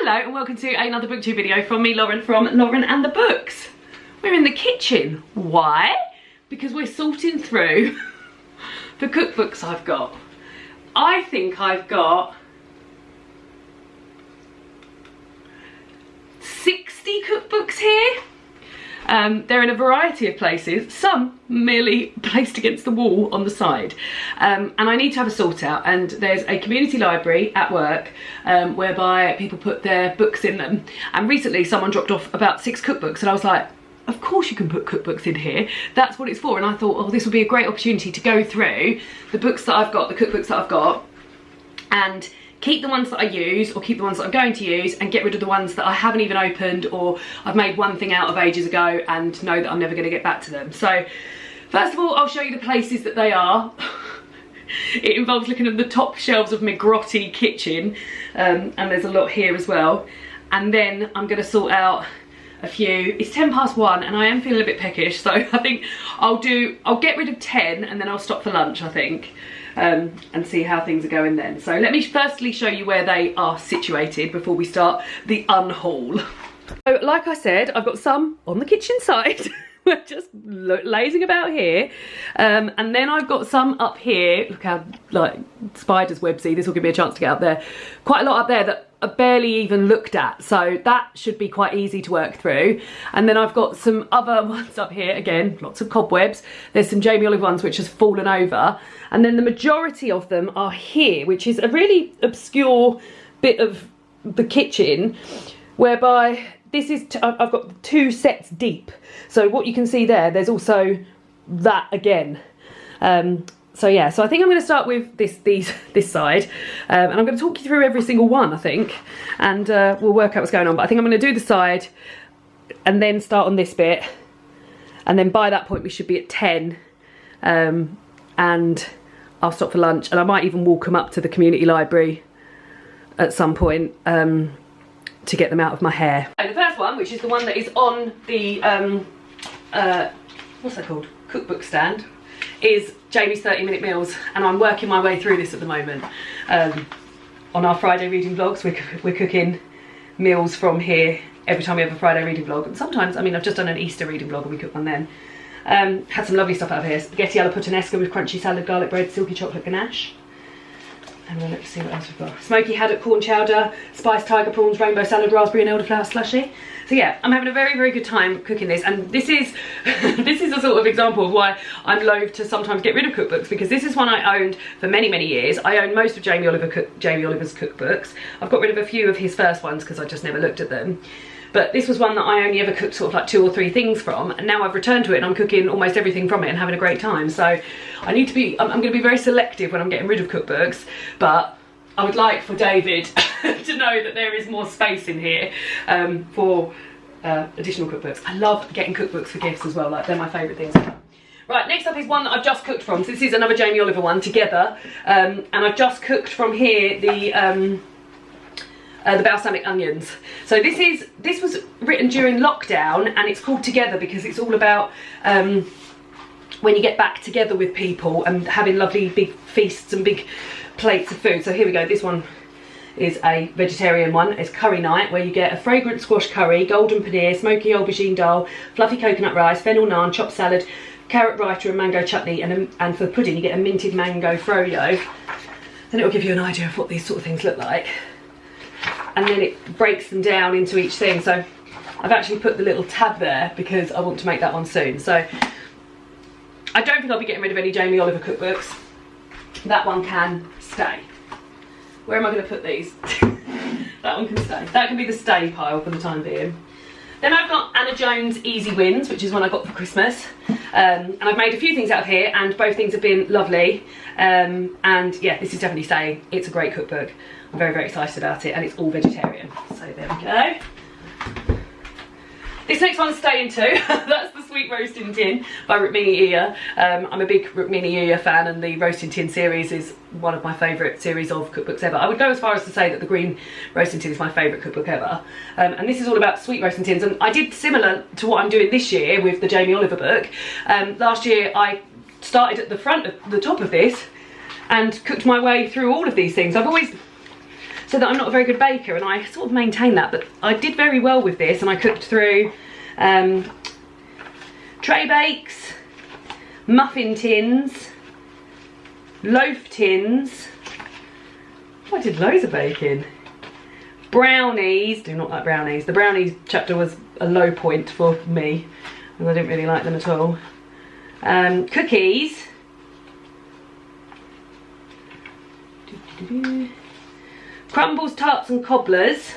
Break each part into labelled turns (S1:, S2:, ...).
S1: Hello and welcome to another booktube video from me, Lauren, from Lauren and the Books. We're in the kitchen. Why? Because we're sorting through the cookbooks I've got. I think I've got 60 cookbooks here. They're in a variety of places, some merely placed against the wall on the side. And I need to have a sort out, and there's a community library at work whereby people put their books in them. And recently someone dropped off about 6 cookbooks and I was like, of course you can put cookbooks in here, that's what it's for. And I thought, oh, this would be a great opportunity to go through the books that I've got, the cookbooks that I've got, and keep the ones that I use or keep the ones that I'm going to use and get rid of the ones that I haven't even opened or I've made one thing out of ages ago and know that I'm never going to get back to them. So first of all, I'll show you the places that they are. It involves looking at the top shelves of my grotty kitchen, and there's a lot here as well. And then I'm going to sort out a few. It's 1:10 and I am feeling a bit peckish, so I think I'll get rid of 10 and then I'll stop for lunch, I think. And see how things are going then. So let me firstly show you where they are situated before we start the unhaul. So like I said, I've got some on the kitchen side. We're just lazing about here. And then I've got some up here. Look how like spider's websy. This will give me a chance to get up there. Quite a lot up there that I barely even looked at, so that should be quite easy to work through. And then I've got some other ones up here, again, lots of cobwebs. There's some Jamie Olive ones which has fallen over, and then the majority of them are here, which is a really obscure bit of the kitchen, whereby this is, I've got 2 sets deep. So what you can see there, there's also that again. So yeah, so I think I'm going to start with this side, and I'm going to talk you through every single one, I think, and we'll work out what's going on. But I think I'm going to do the side and then start on this bit, and then by that point we should be at 10, and I'll stop for lunch, and I might even walk them up to the community library at some point to get them out of my hair. And the first one, which is the one that is on the what's that called? Cookbook stand, is Jamie's 30-minute meals, and I'm working my way through this at the moment. On our Friday reading vlogs, we're cooking meals from here every time we have a Friday reading vlog, and sometimes, I mean, I've just done an Easter reading vlog and we cook one then. Had some lovely stuff out of here. Spaghetti alla puttanesca with crunchy salad, garlic bread, silky chocolate ganache. And then let's see what else we've got. Smoky haddock corn chowder, spiced tiger prawns, rainbow salad, raspberry and elderflower slushy. So yeah, I'm having a very, very good time cooking this, and this is this is a sort of example of why I'm loath to sometimes get rid of cookbooks, because this is one I owned for many, many years. I own most of Jamie Oliver's cookbooks. I've got rid of a few of his first ones because I just never looked at them. But this was one that I only ever cooked sort of like 2 or 3 things from, and now I've returned to it and I'm cooking almost everything from it and having a great time. So I need to be, I'm going to be very selective when I'm getting rid of cookbooks, but I would like for David to know that there is more space in here for additional cookbooks. I love getting cookbooks for gifts as well, like they're my favourite things. Right, next up is one that I've just cooked from. So this is another Jamie Oliver one together, and I've just cooked from here the balsamic onions. So this was written during lockdown, and it's called Together because it's all about when you get back together with people and having lovely big feasts and big plates of food. So here we go, this one is a vegetarian one. It's curry night, where you get a fragrant squash curry, golden paneer, smoky aubergine dal, fluffy coconut rice, fennel naan, chopped salad, carrot raita and mango chutney, and for the pudding you get a minted mango froyo. Then it'll give you an idea of what these sort of things look like. And then it breaks them down into each thing. So I've actually put the little tab there because I want to make that one soon. So I don't think I'll be getting rid of any Jamie Oliver cookbooks. That one can stay. Where am I going to put these? That one can stay. That can be the stay pile for the time being. Then I've got Anna Jones Easy Wins, which is one I got for Christmas. And I've made a few things out of here, and both things have been lovely. And yeah, this is definitely staying. It's a great cookbook. I'm very, very excited about it, and it's all vegetarian. So there we go. This next one's staying too. That's the Sweet Roasting Tin by Rukmini Iyer. I'm a big Rukmini Iyer fan, and the Roasting Tin series is one of my favourite series of cookbooks ever. I would go as far as to say that the Green Roasting Tin is my favourite cookbook ever. And this is all about sweet roasting tins, and I did similar to what I'm doing this year with the Jamie Oliver book. Last year I started at the top of this and cooked my way through all of these things. I've always so that I'm not a very good baker, and I sort of maintain that, but I did very well with this, and I cooked through tray bakes, muffin tins, loaf tins. Oh, I did loads of baking. Brownies, do not like brownies. The brownies chapter was a low point for me, and I didn't really like them at all. Cookies. Crumbles, tarts and cobblers.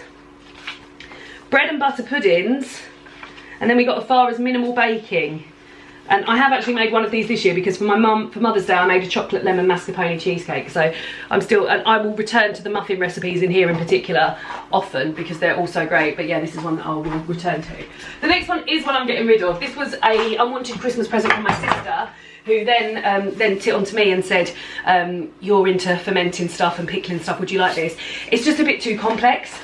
S1: Bread and butter puddings. And then we got as far as minimal baking. And I have actually made one of these this year because for my mum, for Mother's Day, I made a chocolate lemon mascarpone cheesecake. So and I will return to the muffin recipes in here in particular often because they're all so great. But yeah, this is one that I will return to. The next one is one I'm getting rid of. This was a unwanted Christmas present from my sister, who then tit onto me and said, you're into fermenting stuff and pickling stuff, would you like this? It's just a bit too complex.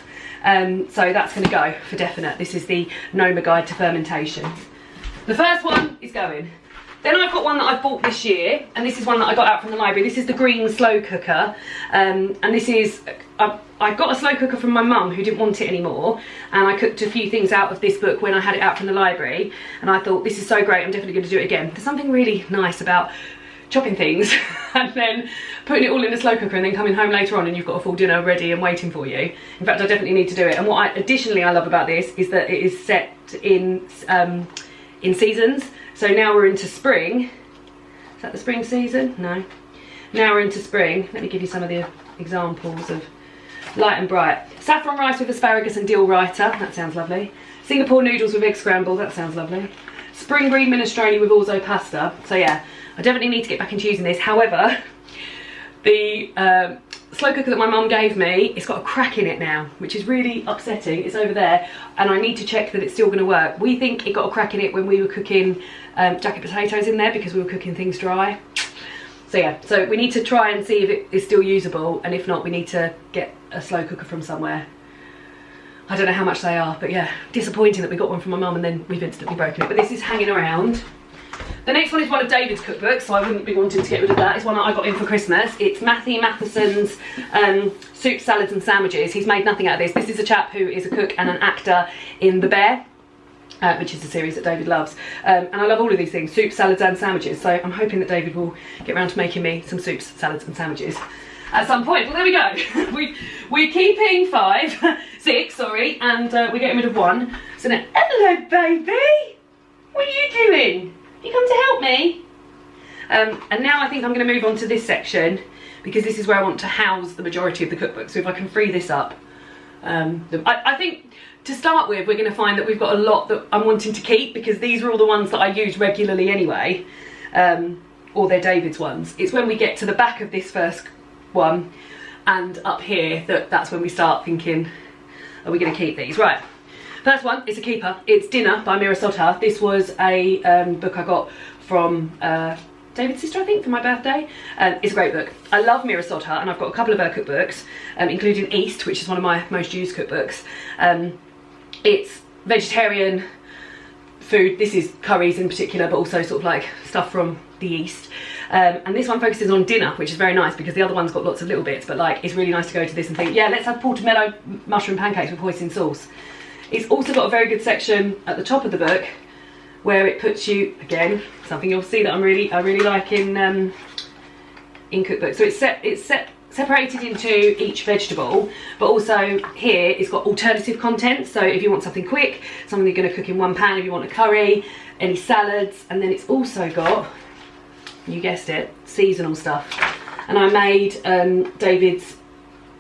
S1: So that's going to go for definite. This is the Noma Guide to Fermentation. The first one is going. Then I've got one that I've bought this year, and this is one that I got out from the library. This is the Green slow cooker, and this is, I got a slow cooker from my mum who didn't want it anymore, and I cooked a few things out of this book when I had it out from the library, and I thought, this is so great, I'm definitely going to do it again. There's something really nice about chopping things and then putting it all in a slow cooker and then coming home later on and you've got a full dinner ready and waiting for you. In fact, I definitely need to do it. And what additionally I love about this is that it is set in seasons. So now we're into spring. Is that the spring season? No. Now we're into spring. Let me give you some of the examples of light and bright. Saffron rice with asparagus and dill raita. That sounds lovely. Singapore noodles with egg scramble. That sounds lovely. Spring green minestrone with orzo pasta. So yeah, I definitely need to get back into using this. However, the slow cooker that my mum gave me, it's got a crack in it now, which is really upsetting. It's over there, and I need to check that it's still going to work. We think it got a crack in it when we were cooking jacket potatoes in there because we were cooking things dry. So yeah, so we need to try and see if it is still usable, and if not, we need to get a slow cooker from somewhere. I don't know how much they are, but yeah, disappointing that we got one from my mum and then we've instantly broken it. But this is hanging around. The next one is one of David's cookbooks, so I wouldn't be wanting to get rid of that. It's one that I got in for Christmas. It's Matthew Matheson's Soup, Salads and Sandwiches. He's made nothing out of this. This is a chap who is a cook and an actor in The Bear, which is a series that David loves. And I love all of these things, soup, salads and sandwiches. So I'm hoping that David will get around to making me some soups, salads and sandwiches at some point. Well, there we go. We're keeping 6, sorry, and we're getting rid of 1. So now, hello baby, what are you doing? You come to help me? And now I think I'm going to move on to this section because this is where I want to house the majority of the cookbook. So if I can free this up, I think to start with we're going to find that we've got a lot that I'm wanting to keep because these are all the ones that I use regularly anyway, or they're David's ones. It's when we get to the back of this first one and up here that's when we start thinking, are we going to keep these? Right. First one is a keeper. It's Dinner by Mira Sota. This was a book I got from David's sister, I think, for my birthday. It's a great book. I love Mira Sota, and I've got a couple of her cookbooks, including East, which is one of my most used cookbooks. It's vegetarian food. This is curries in particular, but also sort of like stuff from the East. And this one focuses on dinner, which is very nice because the other one's got lots of little bits, but like it's really nice to go to this and think, yeah, let's have portobello mushroom pancakes with hoisin sauce. It's also got a very good section at the top of the book where it puts you, again, something you'll see that I really like in cookbooks. So it's separated into each vegetable, but also here it's got alternative content. So if you want something quick, something you're going to cook in one pan, if you want a curry, any salads, and then it's also got, you guessed it, seasonal stuff. And I made David's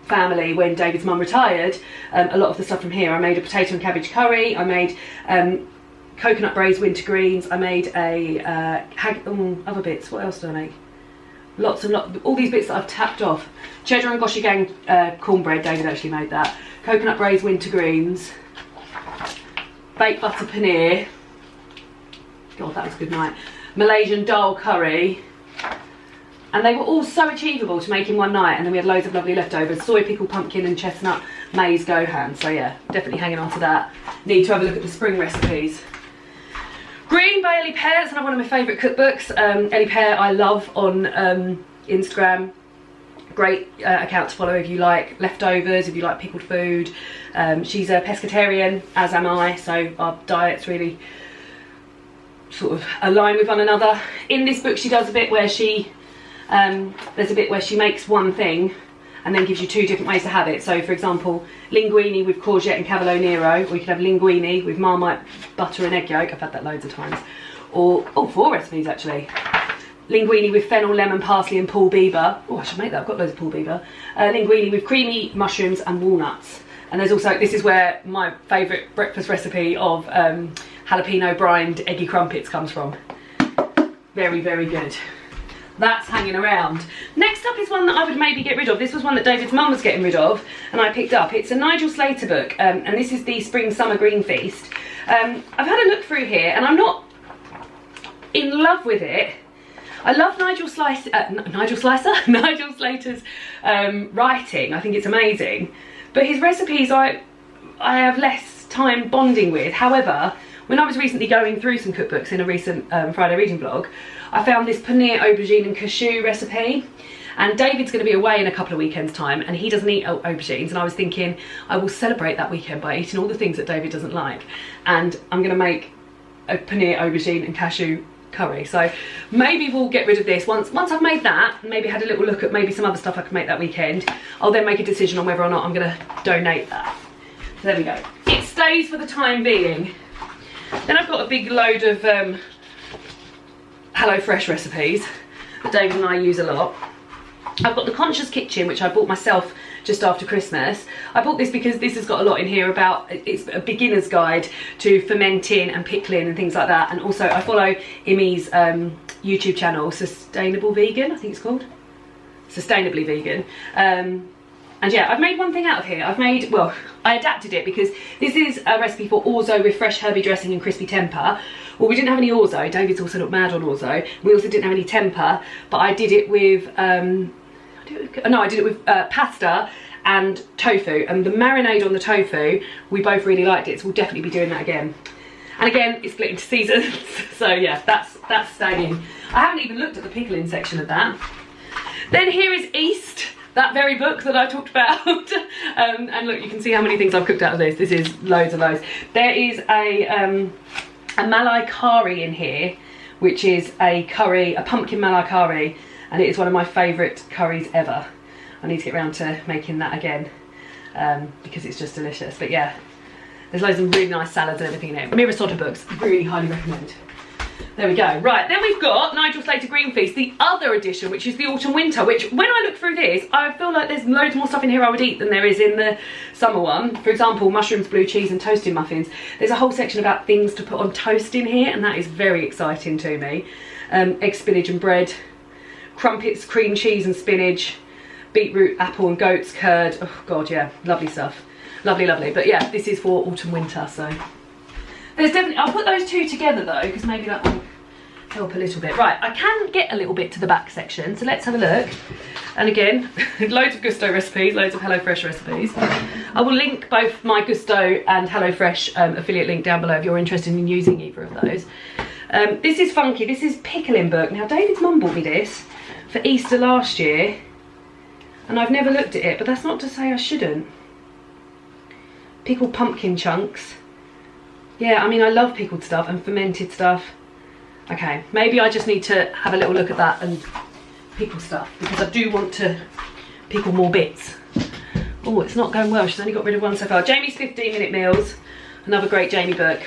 S1: family, when David's mum retired, a lot of the stuff from here. I made a potato and cabbage curry, I made coconut braised winter greens, I made a other bits, what else did I make? Lots and lots, all these bits that I've tapped off. Cheddar and gochujang cornbread, David actually made that. Coconut braised winter greens, baked butter paneer, God that was a good night, Malaysian dal curry. And they were all so achievable to make in one night, and then we had loads of lovely leftovers. Soy pickled pumpkin and chestnut maize gohan. So yeah, definitely hanging on to that. Need to have a look at the spring recipes. Green by Ellie Pear, one of my favourite cookbooks. Ellie Pear I love on Instagram. great account to follow if you like leftovers, if you like pickled food. She's a pescatarian, as am I, so our diets really sort of align with one another. In this book she does a bit where she there's a bit where she makes one thing and then gives you 2 different ways to have it. So for example, linguine with courgette and cavolo nero, or you could have linguine with Marmite butter and egg yolk. I've had that loads of times. Or 4 recipes actually. Linguine with fennel, lemon, parsley and Paul Beaver. Oh, I should make that, I've got loads of Paul Beaver. Linguine with creamy mushrooms and walnuts. And there's also, this is where my favourite breakfast recipe of jalapeno brined eggy crumpets comes from. Very, very good. That's hanging around. Next up is one that I would maybe get rid of. This was one that David's mum was getting rid of and I picked up. It's a Nigel Slater book, and this is the Spring Summer Green Feast. I've had a look through here and I'm not in love with it. I love Nigel Slater's writing. I think it's amazing, but his recipes I have less time bonding with. However, when I was recently going through some cookbooks in a recent Friday reading vlog, I found this paneer, aubergine and cashew recipe, and David's going to be away in a couple of weekends time and he doesn't eat aubergines, and I was thinking I will celebrate that weekend by eating all the things that David doesn't like, and I'm going to make a paneer, aubergine and cashew curry. So maybe we'll get rid of this once I've made that, maybe had a little look at maybe some other stuff I can make that weekend. I'll then make a decision on whether or not I'm going to donate that. So there we go, it stays for the time being. Then I've got a big load of HelloFresh recipes that David and I use a lot. I've got the Conscious Kitchen, which I bought myself just after Christmas. I bought this because this has got a lot in here about, it's a beginner's guide to fermenting and pickling and things like that. And also I follow Imi's YouTube channel, Sustainable Vegan, I think it's called. Sustainably Vegan. And yeah, I've made one thing out of here. Well, I adapted it because this is a recipe for orzo with fresh herby dressing and crispy temper. Well, we didn't have any orzo. David's also not mad on orzo. We also didn't have any temper, but I did it with, I did it with pasta and tofu. And the marinade on the tofu, we both really liked it, so we'll definitely be doing that again. And again, it's split into seasons. So yeah, that's staying. I haven't even looked at the pickling section of that. Then here is East. That very book that I talked about. And look, you can see how many things I've cooked out of this. This is loads and loads. There is a Malai curry in here, which is a curry, a pumpkin Malai curry, and it is one of my favourite curries ever. I need to get around to making that again because it's just delicious. But yeah, there's loads of really nice salads and everything in it. Mirasota books, really highly recommend. There we go. Right, then we've got Nigel Slater Green Feast, the other edition, which is the Autumn Winter, which when I look through this, I feel like there's loads more stuff in here I would eat than there is in the summer one. For example, mushrooms, blue cheese and toasted muffins. There's a whole section about things to put on toast in here, and that is very exciting to me. Egg, spinach and bread, crumpets, cream cheese and spinach, beetroot, apple and goat's curd. Oh God, yeah, lovely stuff. Lovely, lovely. But yeah, this is for autumn winter, so. There's definitely, I'll put those two together though, because maybe that will help a little bit. Right, I can get a little bit to the back section, so let's have a look. And again, loads of Gousto recipes, loads of HelloFresh recipes. I will link both my Gousto and HelloFresh affiliate link down below if you're interested in using either of those. This is funky, this is Pickling Book. Now David's mum bought me this for Easter last year, and I've never looked at it, but that's not to say I shouldn't. Pickled pumpkin chunks. Yeah, I mean, I love pickled stuff and fermented stuff. Okay, maybe I just need to have a little look at that and pickle stuff, because I do want to pickle more bits. Oh, it's not going well. She's only got rid of one so far. Jamie's 15-minute meals, another great Jamie book.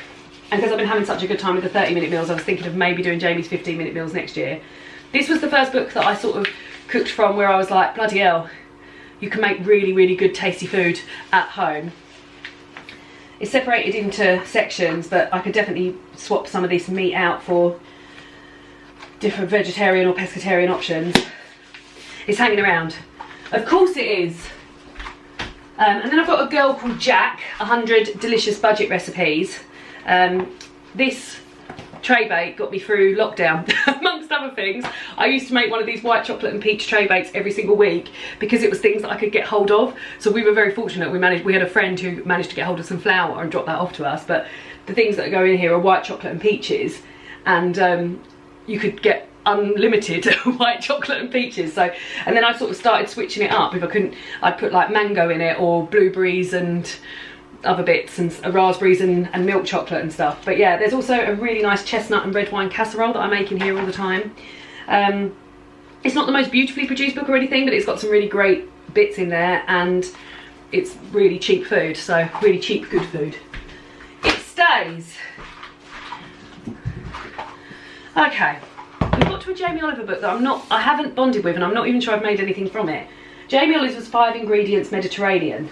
S1: And because I've been having such a good time with the 30-minute meals, I was thinking of maybe doing Jamie's 15-minute meals next year. This was the first book that I sort of cooked from where I was like, bloody hell, you can make really, really good tasty food at home. It's separated into sections, but I could definitely swap some of this meat out for different vegetarian or pescatarian options. It's hanging around. Of course it is. And then I've got a girl called Jack, 100 delicious budget recipes. This tray bake got me through lockdown, amongst other things. I used to make one of these white chocolate and peach tray bakes every single week because it was things that I could get hold of. So we were very fortunate. We had a friend who managed to get hold of some flour and drop that off to us. But the things that go in here are white chocolate and peaches, and you could get unlimited white chocolate and peaches. So, and then I sort of started switching it up. If I couldn't, I'd put like mango in it, or blueberries and other bits, and raspberries and milk chocolate and stuff. But yeah, there's also a really nice chestnut and red wine casserole that I make in here all the time. It's not the most beautifully produced book or anything, but it's got some really great bits in there, and it's really cheap food, so really cheap, good food. It stays. Okay, we've got to a Jamie Oliver book that I haven't bonded with, and I'm not even sure I've made anything from it. Jamie Oliver's 5 Ingredients Mediterranean.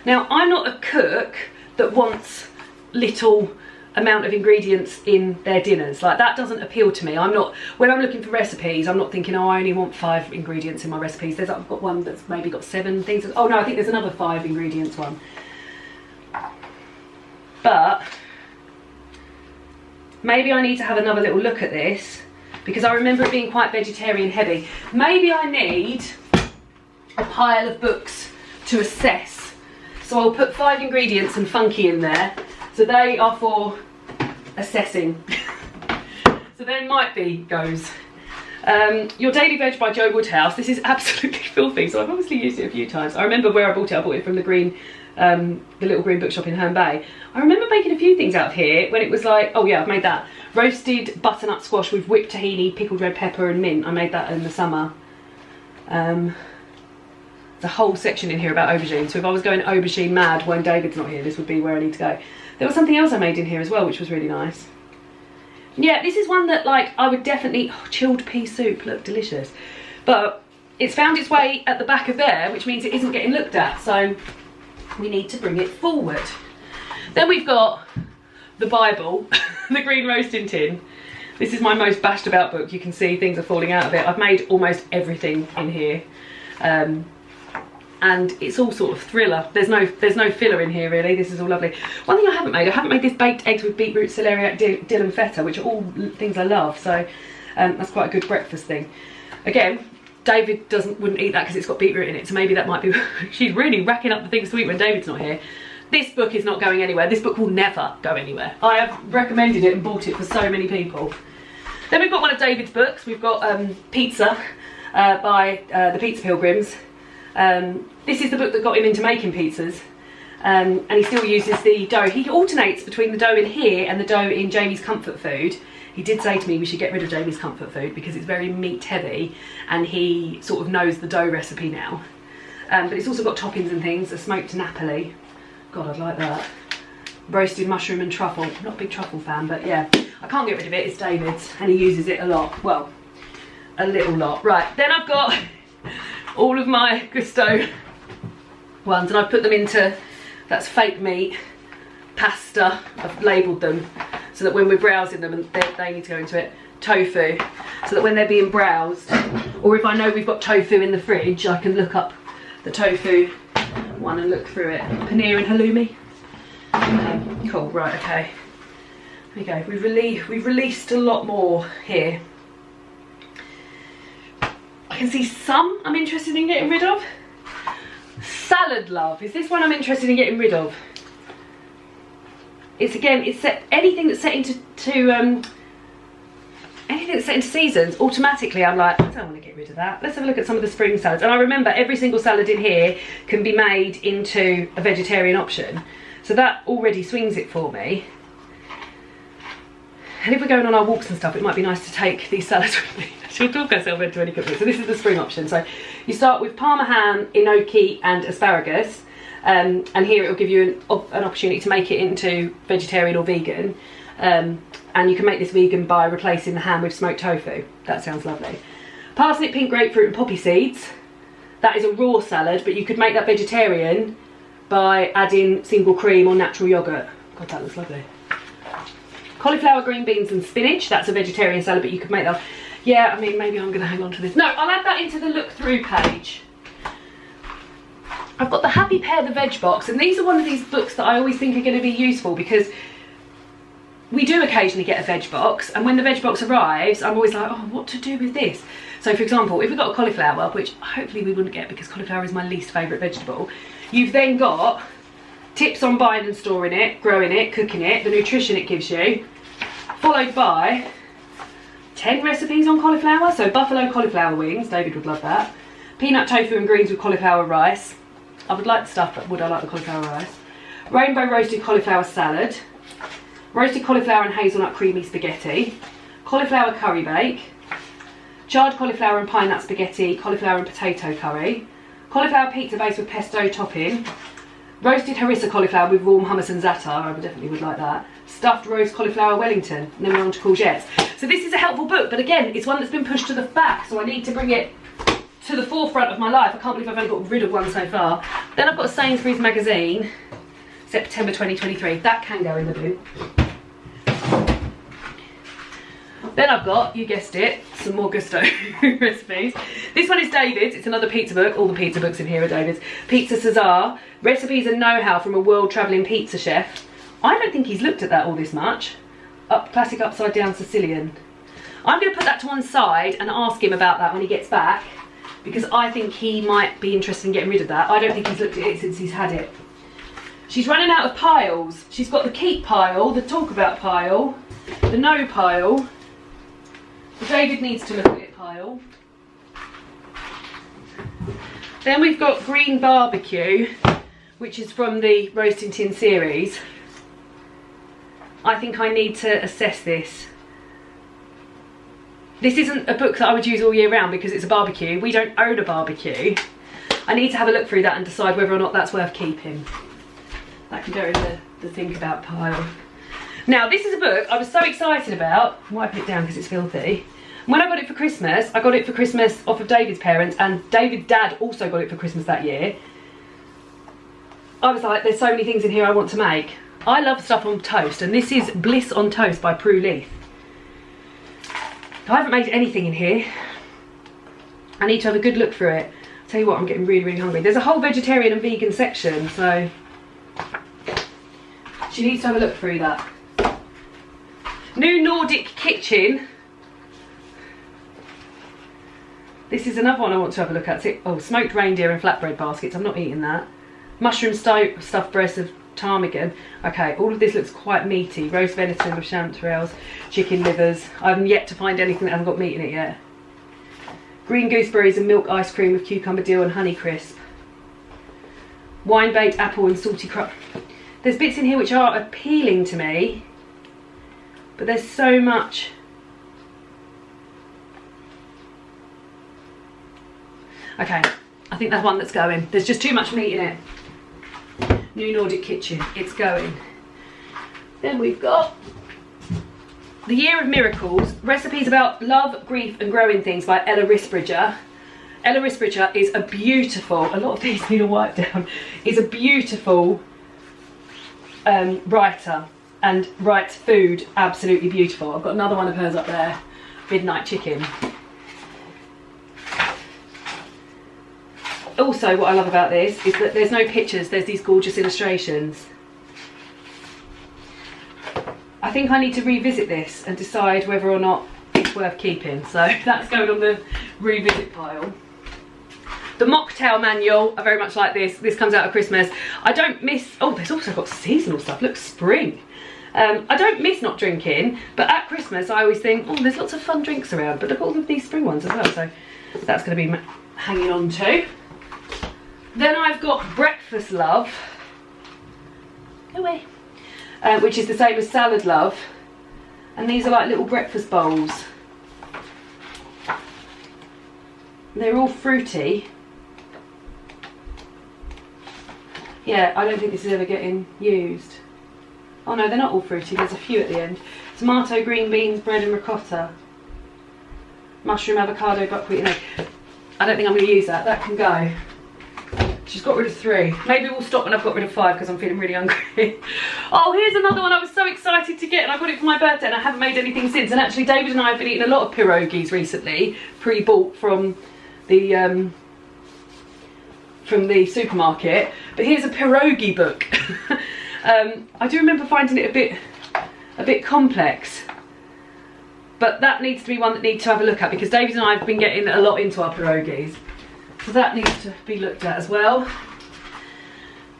S1: Now, I'm not a cook that wants little amount of ingredients in their dinners. Like, that doesn't appeal to me. When I'm looking for recipes, I'm not thinking, oh, I only want 5 ingredients in my recipes. I've got one that's maybe got 7 things. Oh no, I think there's another 5 ingredients one. But maybe I need to have another little look at this, because I remember it being quite vegetarian heavy. Maybe I need a pile of books to assess. So I'll put 5 ingredients and funky in there. So they are for assessing. So there might be goes. Your Daily Veg by Joe Woodhouse. This is absolutely filthy, so I've obviously used it a few times. I remember where I bought it from the little green bookshop in Herne Bay. I remember making a few things out of here when it was like, oh yeah, I've made that. Roasted butternut squash with whipped tahini, pickled red pepper and mint. I made that in the summer. There's a whole section in here about aubergine, so if I was going aubergine mad when David's not here, this would be where I need to go. There was something else I made in here as well, which was really nice. Yeah, this is one that, like, I would definitely... Oh, chilled pea soup, look delicious. But it's found its way at the back of there, which means it isn't getting looked at, so we need to bring it forward. Then we've got the Bible, the green roasting tin. This is my most bashed about book. You can see things are falling out of it. I've made almost everything in here. And it's all sort of thriller. There's no filler in here really. This is all lovely. One thing I haven't made this baked eggs with beetroot, celeriac, dill and feta, which are all things I love. So that's quite a good breakfast thing. Again, David wouldn't eat that because it's got beetroot in it. So maybe that might be, she's really racking up the things to eat when David's not here. This book is not going anywhere. This book will never go anywhere. I have recommended it and bought it for so many people. Then we've got one of David's books. We've got Pizza by the Pizza Pilgrims. This is the book that got him into making pizzas, and he still uses the dough. He alternates between the dough in here and the dough in Jamie's comfort food. He did say to me we should get rid of Jamie's comfort food because it's very meat heavy, and he sort of knows the dough recipe now. But it's also got toppings and things, a smoked Napoli. God, I'd like that. Roasted mushroom and truffle. I'm not a big truffle fan, but yeah, I can't get rid of it. It's David's, and he uses it a lot. Well, a little lot. Right, then I've got all of my Gousto ones, and I've put them into, that's fake meat, pasta, I've labelled them so that when we're browsing them, and they need to go into it, tofu, so that when they're being browsed, or if I know we've got tofu in the fridge, I can look up the tofu one and look through it. Paneer and halloumi. Cool, right, okay. There we go, we've released a lot more here. I can see some I'm interested in getting rid of. Salad Love, is this one I'm interested in getting rid of? It's anything that's set into anything that's set into seasons, automatically I'm like, I don't want to get rid of that. Let's have a look at some of the spring salads. And I remember every single salad in here can be made into a vegetarian option. So that already swings it for me. And if we're going on our walks and stuff, it might be nice to take these salads with me. She'll talk herself into any cookbook. So this is the spring option. So you start with parma ham, gnocchi and asparagus. And here it will give you an opportunity to make it into vegetarian or vegan. And you can make this vegan by replacing the ham with smoked tofu. That sounds lovely. Parsnip, pink grapefruit and poppy seeds. That is a raw salad, but you could make that vegetarian by adding single cream or natural yogurt. God, that looks lovely. Cauliflower, green beans and spinach. That's a vegetarian salad, but you could make that. Yeah, I mean, maybe I'm going to hang on to this. No, I'll add that into the look through page. I've got the Happy Pear, the Veg Box, and these are one of these books that I always think are going to be useful because we do occasionally get a veg box, and when the veg box arrives, I'm always like, oh, what to do with this? So for example, if we've got a cauliflower, which hopefully we wouldn't get because cauliflower is my least favourite vegetable, you've then got tips on buying and storing it, growing it, cooking it, the nutrition it gives you, followed by 10 recipes on cauliflower. So buffalo cauliflower wings, David would love that. Peanut tofu and greens with cauliflower rice. I would like the stuff, but would I like the cauliflower rice? Rainbow roasted cauliflower salad. Roasted cauliflower and hazelnut creamy spaghetti. Cauliflower curry bake. Charred cauliflower and pine nut spaghetti. Cauliflower and potato curry. Cauliflower pizza base with pesto topping. Roasted harissa cauliflower with warm hummus and za'atar. I definitely would like that. Stuffed roast cauliflower Wellington. And then we're on to courgettes. So this is a helpful book, but again, it's one that's been pushed to the back, so I need to bring it to the forefront of my life. I can't believe I've only got rid of one so far. Then I've got a Sainsbury's magazine, September 2023. That can go in the bin. Then I've got, you guessed it, some more Gousto recipes. This one is David's. It's another pizza book. All the pizza books in here are David's. Pizza Cesar, recipes and know-how from a world-travelling pizza chef. I don't think he's looked at that all this much. Classic upside down Sicilian. I'm going to put that to one side and ask him about that when he gets back, because I think he might be interested in getting rid of that. I don't think he's looked at it since he's had it. She's running out of piles. She's got the keep pile, the talk about pile, the no pile, the David needs to look at it pile. Then we've got green barbecue, which is from the Roasting Tin series. I think I need to assess this. This isn't a book that I would use all year round because it's a barbecue. We don't own a barbecue. I need to have a look through that and decide whether or not that's worth keeping. That can go in the think about pile. Now, this is a book I was so excited about. I'm wiping it down because it's filthy. When I got it for Christmas, I got it for Christmas off of David's parents, and David's dad also got it for Christmas that year. I was like, there's so many things in here I want to make. I love stuff on toast, and this is Bliss on Toast by Prue Leith. I haven't made anything in here. I need to have a good look through it. I'll tell you what, I'm getting really, really hungry. There's a whole vegetarian and vegan section, so she needs to have a look through that. New Nordic Kitchen. This is another one I want to have a look at. Oh, smoked reindeer and flatbread baskets. I'm not eating that. Mushroom stuffed breast of ptarmigan. Okay, all of this looks quite meaty. Roast venison with chanterelles, chicken livers. I haven't yet to find anything that hasn't got meat in it yet. Green gooseberries and milk ice cream with cucumber deal and honey crisp. Wine baked apple and salty crumb. There's bits in here which are appealing to me, but there's so much. Okay, I think that's one that's going. There's just too much meat in it. New Nordic Kitchen, it's going. Then we've got The Year of Miracles, recipes about love, grief and growing things by Ella Risbridger. Ella Risbridger is a beautiful, a lot of these need a wipe down, is a beautiful writer and writes food absolutely beautiful. I've got another one of hers up there, Midnight Chicken. Also, what I love about this is that there's no pictures, there's these gorgeous illustrations. I think I need to revisit this and decide whether or not it's worth keeping. So that's going on the revisit pile. The mocktail manual, I very much like this. This comes out at Christmas. I don't miss, oh, there's also got seasonal stuff, look, spring. I don't miss not drinking, but at Christmas I always think, oh, there's lots of fun drinks around, but look at all of these spring ones as well. So that's going to be hanging on to. Then I've got Breakfast Love, go away, which is the same as Salad Love, and these are like little breakfast bowls. They're all fruity. Yeah, I don't think this is ever getting used. Oh no, they're not all fruity, there's a few at the end. Tomato, green beans, bread and ricotta. Mushroom, avocado, buckwheat and egg. I don't think I'm going to use that, that can go. She's got rid of 3. Maybe we'll stop when I've got rid of 5 because I'm feeling really hungry. Oh, here's another one I was so excited to get, and I got it for my birthday and I haven't made anything since. And actually David and I have been eating a lot of pierogies recently, pre-bought from the supermarket. But here's a pierogi book. I do remember finding it a bit complex. But that needs to be one that needs to have a look at because David and I have been getting a lot into our pierogies. So that needs to be looked at as well.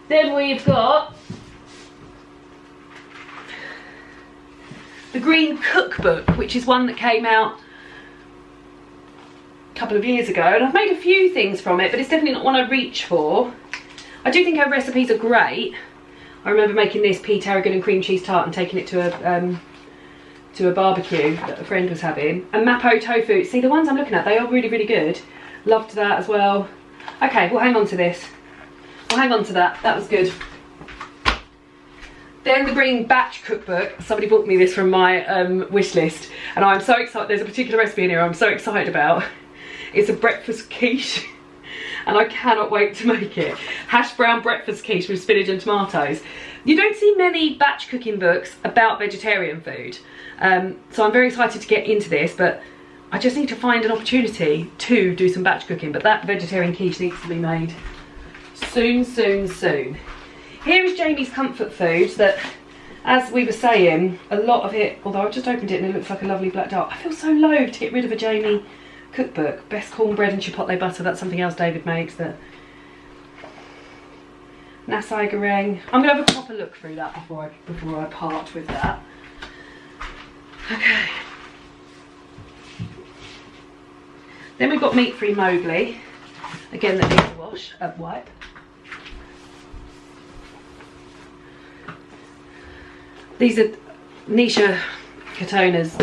S1: Then we've got the Green Cookbook, which is one that came out couple of years ago, and I've made a few things from it, but it's definitely not one I reach for. I do think her recipes are great. I remember making this pea tarragon and cream cheese tart and taking it to a barbecue that a friend was having. And Mapo tofu, see the ones I'm looking at, they are really, really good. Loved that as well. Okay, we'll hang on to this. We'll hang on to that, that was good. Then the Green Batch Cookbook. Somebody bought me this from my wish list, and I'm so excited. There's a particular recipe in here I'm so excited about. It's a breakfast quiche, and I cannot wait to make it. Hash brown breakfast quiche with spinach and tomatoes. You don't see many batch cooking books about vegetarian food, so I'm very excited to get into this, but I just need to find an opportunity to do some batch cooking. But that vegetarian quiche needs to be made soon, soon, soon. Here is Jamie's comfort food that, as we were saying, a lot of it, although I've just opened it and it looks like a lovely black dart. I feel so loath to get rid of a Jamie cookbook. Best cornbread and chipotle butter, that's something else David makes. That Nasai goreng. I'm going to have a proper look through that before I part with that. Okay. Then we've got meat-free Mowgli. Again, that needs a wipe. These are Nisha Katona's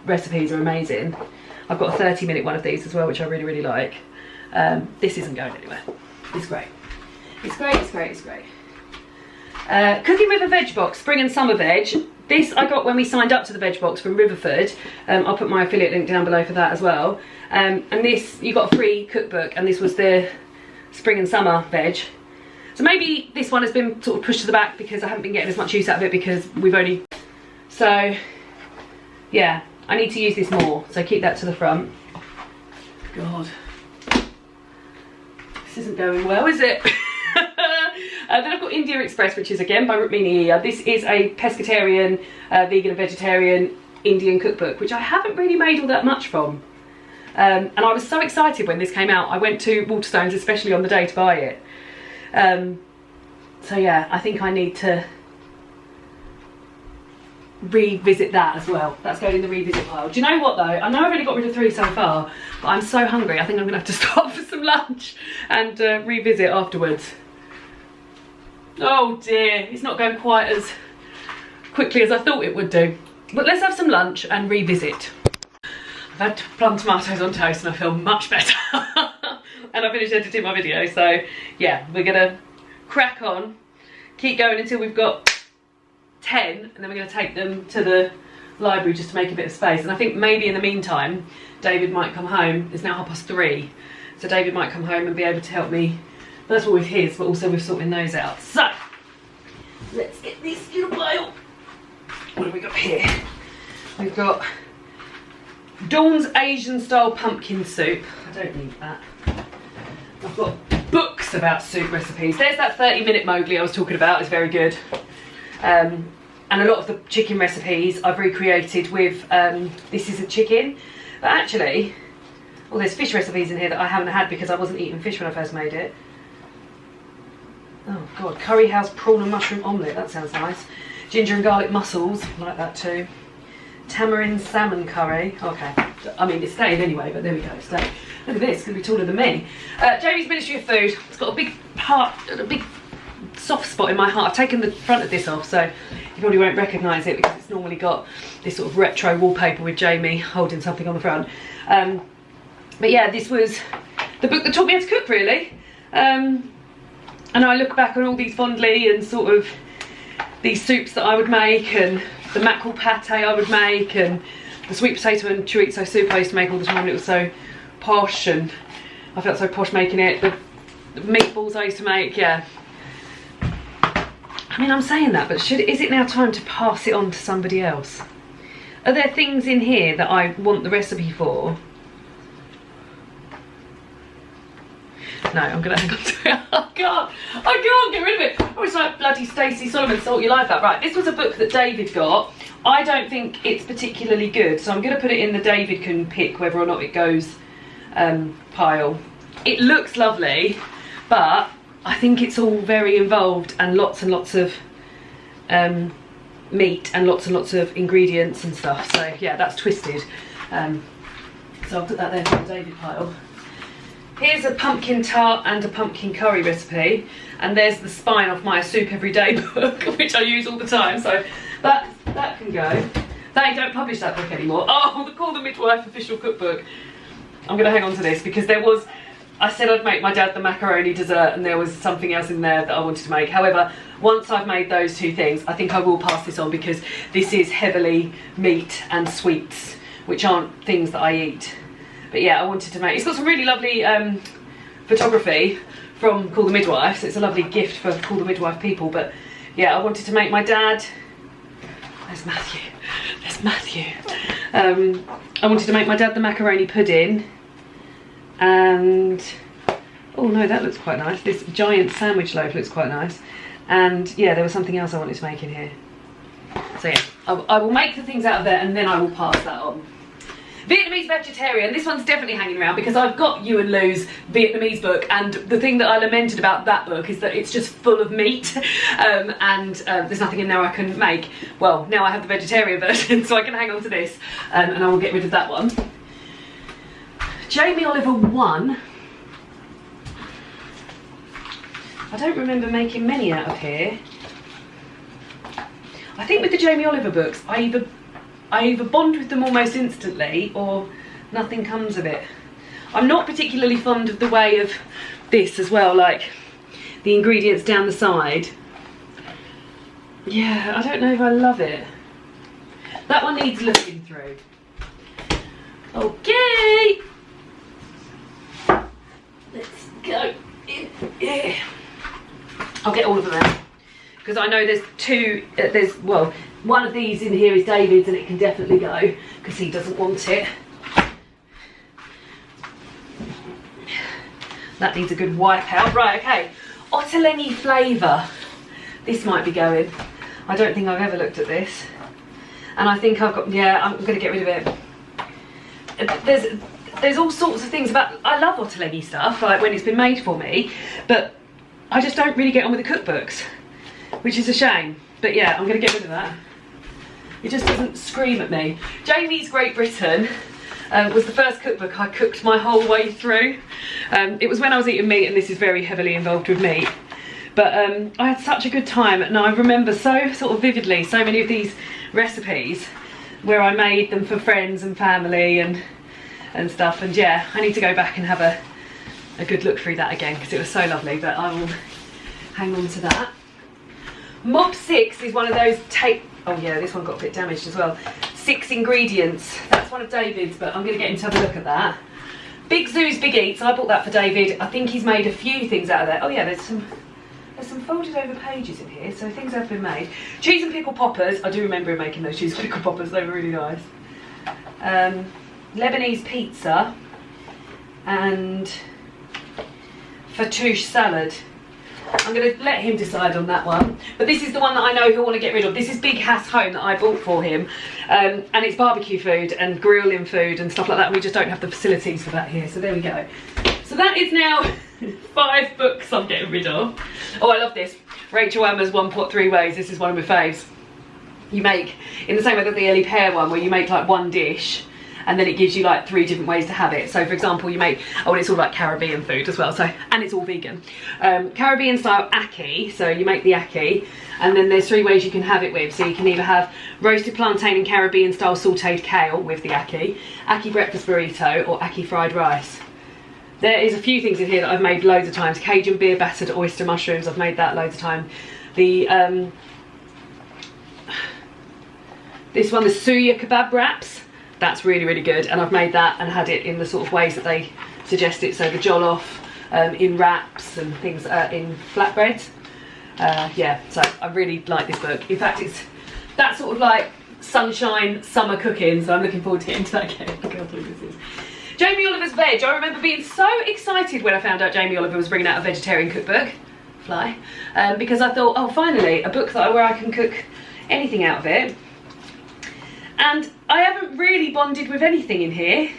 S1: recipes are amazing. I've got a 30-minute one of these as well, which I really, really like. This isn't going anywhere. It's great. It's great, it's great, it's great. Cooking with a Veg Box, Spring and Summer Veg. This I got when we signed up to the Veg Box from Riverford. I'll put my affiliate link down below for that as well. And this, you got a free cookbook, and this was the Spring and Summer Veg. So maybe this one has been sort of pushed to the back because I haven't been getting as much use out of it because we've only... So, yeah, I need to use this more. So keep that to the front. God. This isn't going well, is it? Then I've got India Express, which is again by Rukmini. This is a pescatarian, vegan and vegetarian Indian cookbook, which I haven't really made all that much from. And I was so excited when this came out. I went to Waterstones, especially on the day, to buy it. So yeah, I think I need to revisit that as well. That's going in the revisit pile. Do you know what though? I know I've only got rid of 3 so far, but I'm so hungry. I think I'm gonna have to stop for some lunch and revisit afterwards. Oh dear, it's not going quite as quickly as I thought it would do. But let's have some lunch and revisit. I've had plum tomatoes on toast and I feel much better. And I finished editing my video, so yeah, we're gonna crack on, keep going until we've got 10, and then we're gonna take them to the library just to make a bit of space. And I think maybe in the meantime, David might come home. It's now 3:30, so David might come home and be able to help me, first of all with his, but also with sorting those out. So, let's get this in a pile. What have we got here? We've got Dawn's Asian style pumpkin soup. I don't need that. I've got books about soup recipes. There's that 30-minute Mowgli I was talking about, it's very good. And a lot of the chicken recipes I've recreated with, this is a chicken. But actually, well, there's fish recipes in here that I haven't had because I wasn't eating fish when I first made it. Oh God, curry house prawn and mushroom omelette, that sounds nice. Ginger and garlic mussels, I like that too. Tamarind salmon curry, okay. I mean, it's staying anyway, but there we go, it's staying. Look at this, it's gonna be taller than me. Jamie's Ministry of Food. It's got a big heart, a big soft spot in my heart. I've taken the front of this off, so you probably won't recognise it because it's normally got this sort of retro wallpaper with Jamie holding something on the front. But yeah, this was the book that taught me how to cook, really. And I look back on all these fondly and sort of these soups that I would make and the mackerel pate I would make and the sweet potato and chorizo soup I used to make all the time. It was so posh and I felt so posh making it. The meatballs I used to make, yeah. I mean, I'm saying that, but is it now time to pass it on to somebody else? Are there things in here that I want the recipe for? No, I'm gonna hang on to it. I can't get rid of it. Oh, it's like bloody Stacy Solomon, sort your life out. Right, this was a book that David got. I don't think it's particularly good, so I'm gonna put it in the David can pick whether or not it goes pile. It looks lovely, but I think it's all very involved and lots of meat and lots of ingredients and stuff. So yeah, that's twisted. So I'll put that there for the David pile. Here's a pumpkin tart and a pumpkin curry recipe, and there's the spine of my Soup Everyday book, which I use all the time, so that can go. They don't publish that book anymore. Oh, the Call the Midwife official cookbook. I'm going to hang on to this because I said I'd make my dad the macaroni dessert, and there was something else in there that I wanted to make. However, once I've made those two things, I think I will pass this on because this is heavily meat and sweets, which aren't things that I eat. But yeah, I wanted to make, it's got some really lovely photography from Call the Midwife, so it's a lovely gift for Call the Midwife people. But yeah, I wanted to make my dad, there's Matthew. I wanted to make my dad the macaroni pudding, and oh no, that looks quite nice. This giant sandwich loaf looks quite nice. And yeah, there was something else I wanted to make in here. So yeah, I will make the things out of there and then I will pass that on. Vietnamese vegetarian, this one's definitely hanging around because I've got you and Lou's Vietnamese book, and the thing that I lamented about that book is that it's just full of meat, and there's nothing in there I can make. Well, now I have the vegetarian version, so I can hang on to this, and I will get rid of that one. Jamie Oliver 1. I don't remember making many out of here. I think with the Jamie Oliver books, I either bond with them almost instantly or nothing comes of it. I'm not particularly fond of the way of this as well, like the ingredients down the side. Yeah, I don't know if I love it. That one needs looking through. Okay, let's go in here. I'll get all of them out because I know there's well, one of these in here is David's and it can definitely go because he doesn't want it. That needs a good wipe out. Right, okay. Ottolenghi flavour. This might be going. I don't think I've ever looked at this. And I think I've got, yeah, I'm going to get rid of it. There's all sorts of things about, I love Ottolenghi stuff, like when it's been made for me, but I just don't really get on with the cookbooks, which is a shame. But yeah, I'm going to get rid of that. It just doesn't scream at me. Jamie's Great Britain was the first cookbook I cooked my whole way through. It was when I was eating meat, and this is very heavily involved with meat. But I had such a good time, and I remember so sort of vividly so many of these recipes where I made them for friends and family and stuff. And yeah, I need to go back and have a good look through that again because it was so lovely. But I will hang on to that. Mob 6 is one of those oh yeah, this one got a bit damaged as well. 6 ingredients. That's one of David's, but I'm going to get him to have a look at that. Big Zoo's Big Eats. I bought that for David. I think he's made a few things out of there. Oh yeah, there's some folded over pages in here, so things have been made. Cheese and pickle poppers. I do remember him making those cheese and pickle poppers. They were really nice. Lebanese pizza and fattoush salad. I'm going to let him decide on that one. But this is the one that I know he'll want to get rid of. This is Big Hass Home that I bought for him. And it's barbecue food and grilling food and stuff like that. And we just don't have the facilities for that here. So there we go. So that is now 5 books I'm getting rid of. Oh, I love this. Rachel Ammer's One Pot 3 Ways. This is one of my faves. You make, in the same way that the Ellie Pear one, where you make like one dish, and then it gives you like 3 different ways to have it. So for example, you make, oh, and it's all like Caribbean food as well, so, and it's all vegan. Caribbean style ackee, so you make the ackee, and then there's 3 ways you can have it with. So you can either have roasted plantain and Caribbean style sauteed kale with the ackee breakfast burrito, or ackee fried rice. There is a few things in here that I've made loads of times. Cajun beer battered oyster mushrooms, I've made that loads of times. The, this one, the suya kebab wraps. That's really, really good, and I've made that and had it in the sort of ways that they suggest it. So the jollof in wraps and things in flatbreads. Yeah, so I really like this book. In fact, it's that sort of like sunshine summer cooking, so I'm looking forward to getting to that again. Look how big this is. Jamie Oliver's Veg. I remember being so excited when I found out Jamie Oliver was bringing out a vegetarian cookbook. Fly. Because I thought, oh, finally, a book where I can cook anything out of it. And I haven't really bonded with anything in here.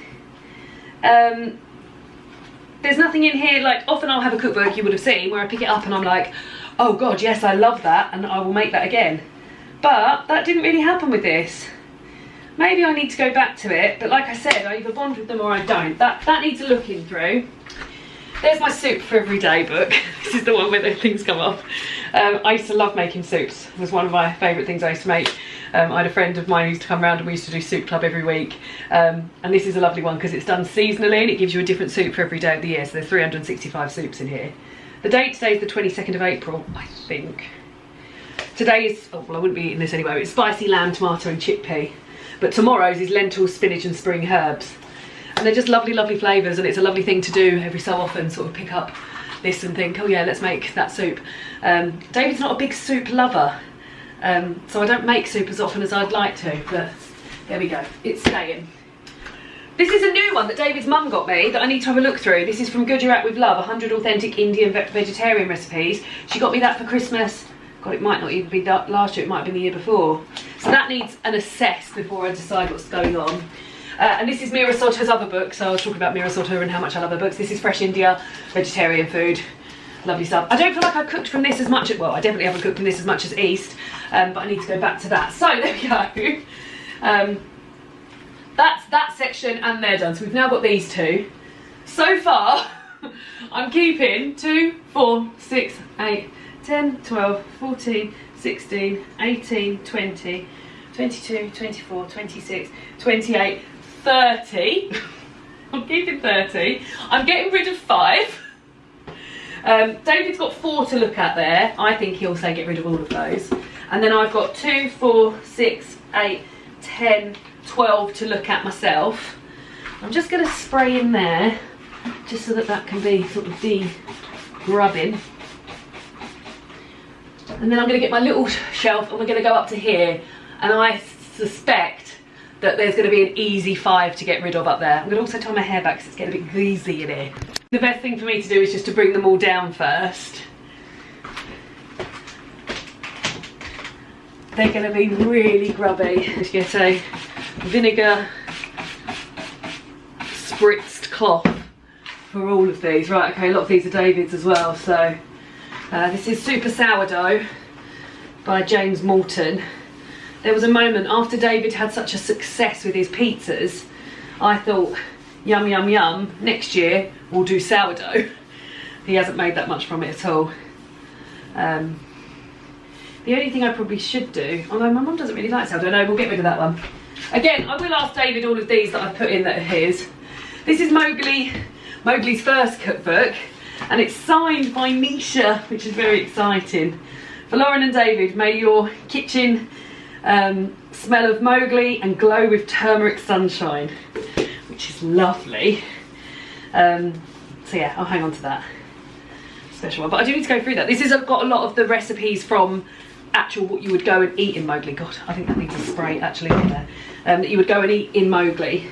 S1: There's nothing in here, like often I'll have a cookbook you would have seen where I pick it up and I'm like, oh god, yes, I love that and I will make that again. But that didn't really happen with this. maybe I need to go back to it, but like I said, I either bond with them or I don't. That needs a looking through. There's my soup for every day book. This is the one where the things come off. I used to love making soups. It was one of my favourite things I used to make. I had a friend of mine who used to come around and we used to do soup club every week. And this is a lovely one because it's done seasonally and it gives you a different soup for every day of the year. So there's 365 soups in here. The date today is the 22nd of April, I think. Today is, oh well, I wouldn't be eating this anyway, but it's spicy lamb, tomato and chickpea. But tomorrow's is lentils, spinach and spring herbs. And they're just lovely, lovely flavours, and it's a lovely thing to do every so often, sort of pick up this and think, oh yeah, let's make that soup. David's not a big soup lover, so I don't make soup as often as I'd like to, but there we go, it's staying. This is a new one that David's mum got me that I need to have a look through. This is from Gujarat with Love, 100 authentic Indian vegetarian recipes. She got me that for Christmas. God, it might not even be last year, it might have been the year before. So that needs an assess before I decide what's going on. And this is Mira Sota's other book, so I'll talk about Mira Sota and how much I love her books. This is Fresh India, vegetarian food, lovely stuff. I don't feel like I cooked from this as much, well, I definitely haven't cooked from this as much as East, but I need to go back to that. So there we go. That's that section and they're done. So we've now got these two. So far, I'm keeping 2, 4, 6, 8, 10, 12, 14, 16, 18, 20, 22, 24, 26, 28, 30. I'm keeping 30. I'm getting rid of 5. David's got 4 to look at there. I think he'll say get rid of all of those. And then I've got 2, 4, 6, 8, 10, 12 to look at myself. I'm just going to spray in there just so that can be sort of de-grubbing. And then I'm going to get my little shelf and we're going to go up to here. And I suspect that there's going to be an easy 5 to get rid of up there. I'm going to also tie my hair back because it's getting a bit greasy in here. The best thing for me to do is just to bring them all down first. They're going to be really grubby. Just get a vinegar spritzed cloth for all of these. Right, okay, a lot of these are David's as well. So this is Super Sourdough by James Morton. There was a moment after David had such a success with his pizzas, I thought, yum, yum, yum, next year we'll do sourdough. He hasn't made that much from it at all. The only thing I probably should do, although my mum doesn't really like sourdough, no, we'll get rid of that one. Again, I will ask David all of these that I've put in that are his. This is Mowgli's first cookbook, and it's signed by Nisha, which is very exciting. For Lauren and David, may your kitchen smell of Mowgli and glow with turmeric sunshine, which is lovely. So yeah, I'll hang on to that special one, but I do need to go through that. This has got a lot of the recipes from actual what you would go and eat in Mowgli. God, I think that needs a spray actually in there. That you would go and eat in Mowgli.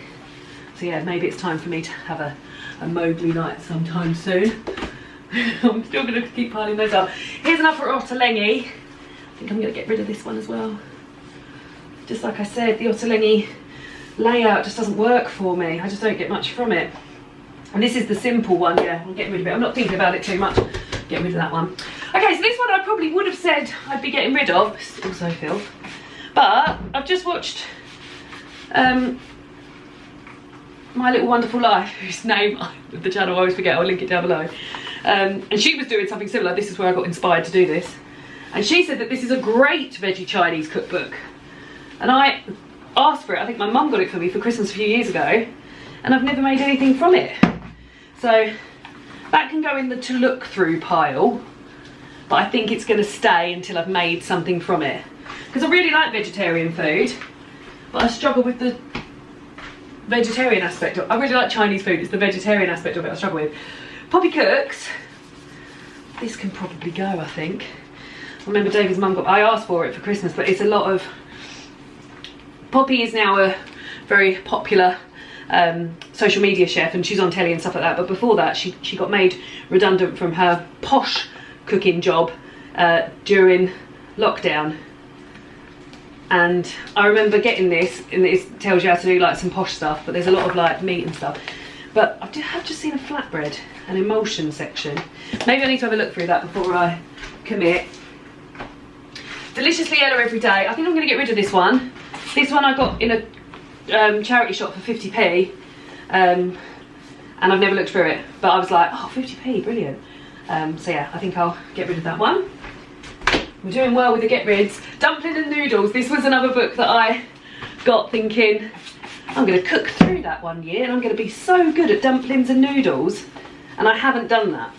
S1: So yeah, maybe it's time for me to have a Mowgli night sometime soon. I'm still going to keep piling those up. Here's another ottolenghi. I think I'm going to get rid of this one as well. Just like I said, the ottolenghi layout just doesn't work for me. I just don't get much from it. And this is the simple one, yeah, I'm getting rid of it. I'm not thinking about it too much. Get rid of that one. Okay, so this one I probably would have said I'd be getting rid of. It's also filth. But I've just watched My Little Wonderful Life, whose name of the channel I always forget, I'll link it down below. And she was doing something similar. This is where I got inspired to do this. And she said that this is a great veggie Chinese cookbook. And I asked for it. I think my mum got it for me for Christmas a few years ago. And I've never made anything from it. So that can go in the to look through pile. But I think it's going to stay until I've made something from it. Because I really like vegetarian food. But I struggle with the vegetarian aspect of it. I really like Chinese food. It's the vegetarian aspect of it I struggle with. Poppy Cooks. This can probably go, I think. I remember David's mum got, I asked for it for Christmas, but it's a lot of, Poppy is now a very popular social media chef and she's on telly and stuff like that, but before that she got made redundant from her posh cooking job during lockdown. And I remember getting this, and it tells you how to do like some posh stuff, but there's a lot of like meat and stuff. But I have just seen a flatbread, an emulsion section. Maybe I need to have a look through that before I commit. Deliciously Yellow Every Day. I think I'm going to get rid of this one. This one I got in a charity shop for 50p, and I've never looked through it, but I was like, oh, 50p, brilliant. So yeah, I think I'll get rid of that one. We're doing well with the get rids. Dumplings and Noodles, this was another book that I got thinking, I'm going to cook through that one year and I'm going to be so good at dumplings and noodles, and I haven't done that.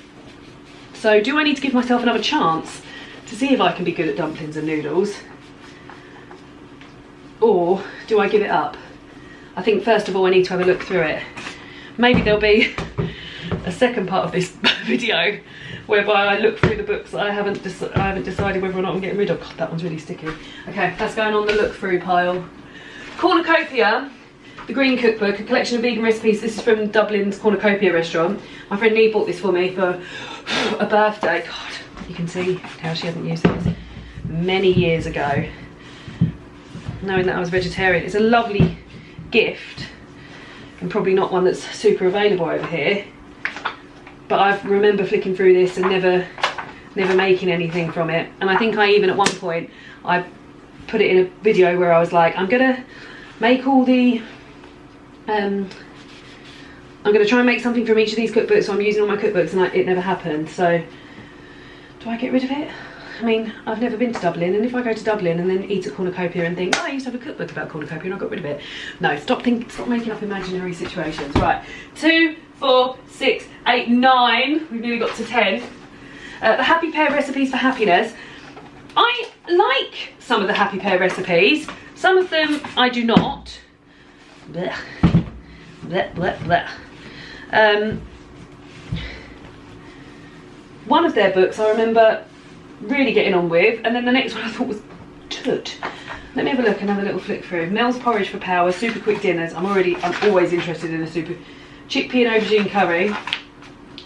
S1: So do I need to give myself another chance to see if I can be good at dumplings and noodles, or do I give it up? I think first of all I need to have a look through it. Maybe there'll be a second part of this video whereby I look through the books that I haven't decided whether or not I'm getting rid of. God, that one's really sticky. Okay, that's going on the look through pile. Cornucopia, the Green Cookbook, a collection of vegan recipes. This is from Dublin's Cornucopia restaurant. My friend Nee bought this for me for a birthday. God, you can see how she hasn't used this many years ago, knowing that I was vegetarian. It's a lovely gift, and probably not one that's super available over here, but I remember flicking through this and never making anything from it. And I think I even at one point I put it in a video where I was like, I'm gonna make all the I'm gonna try and make something from each of these cookbooks, so I'm using all my cookbooks, and it never happened. So do I get rid of it? I mean, I've never been to Dublin, and if I go to Dublin and then eat at Cornucopia and think, oh, I used to have a cookbook about Cornucopia and I got rid of it. No, stop making up imaginary situations. Right, 2, 4, 6, 8, 9. We've nearly got to 10. The Happy Pear Recipes for Happiness. I like some of the Happy Pear recipes. Some of them I do not. Blech. Blech, blech, blech. One of their books I remember really getting on with, and then the next one I thought was toot. Let me have a look and have a little flick through. Mel's Porridge for Power, Super Quick Dinners. I'm always interested in a super chickpea and aubergine curry,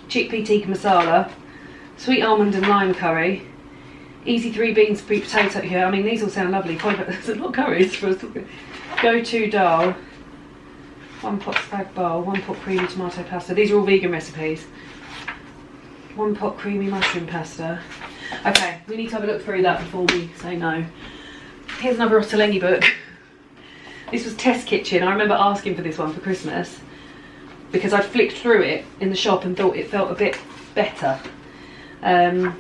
S1: chickpea tikka masala, sweet almond and lime curry, easy 3 beans sweet potato. Yeah, I mean these all sound lovely. There's a lot of curries for us. Go-to dal, 1 pot spag bowl, 1 pot creamy tomato pasta. These are all vegan recipes. 1 pot creamy mushroom pasta. Okay, we need to have a look through that before we say no. Here's another Ottoine book. This was Test Kitchen. I remember asking for this one for Christmas because I flicked through it in the shop and thought it felt a bit better. And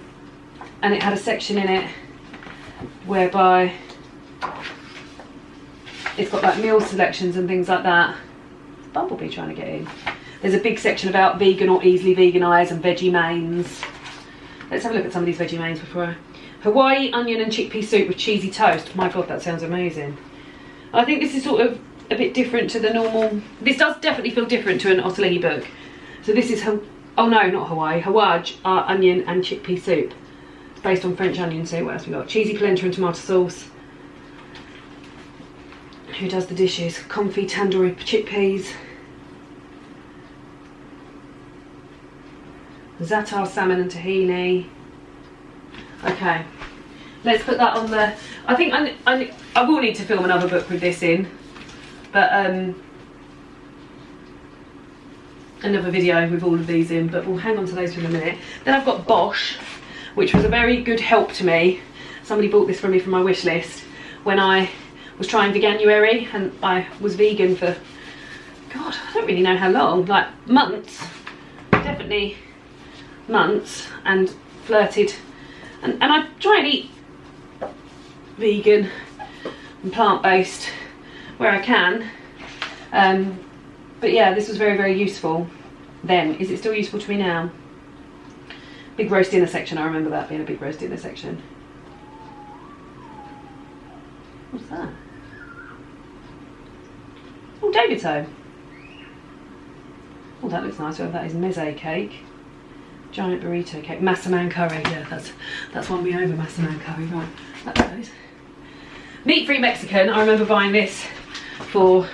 S1: it had a section in it whereby it's got like meal selections and things like that. Bumblebee trying to get in. There's a big section about vegan or easily veganised and veggie mains. Let's have a look at some of these veggie mains before I... Hawaii onion and chickpea soup with cheesy toast. My God, that sounds amazing. I think this is sort of a bit different to the normal... This does definitely feel different to an Ottoine book. So this is... Oh no, not Hawaii. Hawaj onion and chickpea soup. It's based on French onion soup. What else we got? Cheesy polenta and tomato sauce. Who does the dishes? Comfy tandoori chickpeas. Za'atar salmon and tahini. Okay, let's put that on the... I think I will need to film another book with this in, but another video with all of these in, but we'll hang on to those for a minute. Then I've got Bosch, which was a very good help to me. Somebody bought this for me from my wish list when I was trying Veganuary, and I was vegan for, God, I don't really know how long, like months, definitely months, and flirted, and I try and eat vegan and plant-based where I can, but yeah, this was very, very useful then. Is it still useful to me now? Big roast dinner section, I remember that being a big roast dinner section. What's that? Oh, David's home. Oh, that looks nice. Well, that is meze cake. Giant burrito cake. Massaman curry. Yeah, that's won me over, Massaman curry. Right, that goes. Meat-free Mexican. I remember buying this for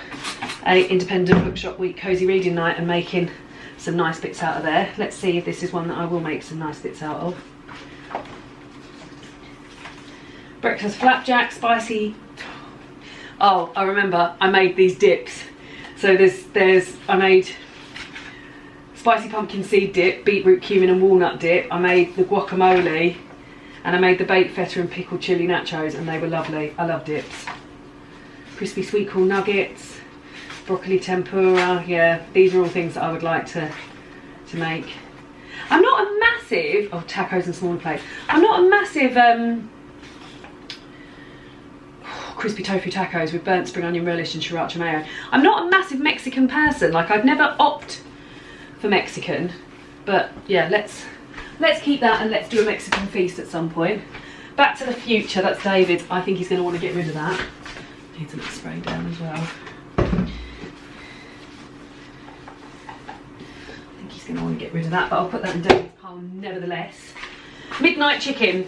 S1: a independent bookshop week cozy reading night and making some nice bits out of there. Let's see if this is one that I will make some nice bits out of. Breakfast flapjack, spicy. Oh, I remember I made these dips. So I made spicy pumpkin seed dip, beetroot, cumin and walnut dip. I made the guacamole, and I made the baked feta and pickled chili nachos, and they were lovely. I love dips. Crispy sweet corn nuggets, broccoli tempura. Yeah, these are all things that I would like to make. I'm not a massive, oh, tacos and smaller plates. I'm not a massive crispy tofu tacos with burnt spring onion relish and sriracha mayo. I'm not a massive Mexican person. Like, I'd never opt for Mexican, but yeah, let's keep that and let's do a Mexican feast at some point. Back to the Future, that's David's. I think he's going to want to get rid of that. Needs a little spray down as well. Gonna want to get rid of that, but I'll put that in David's pile nevertheless. Midnight Chicken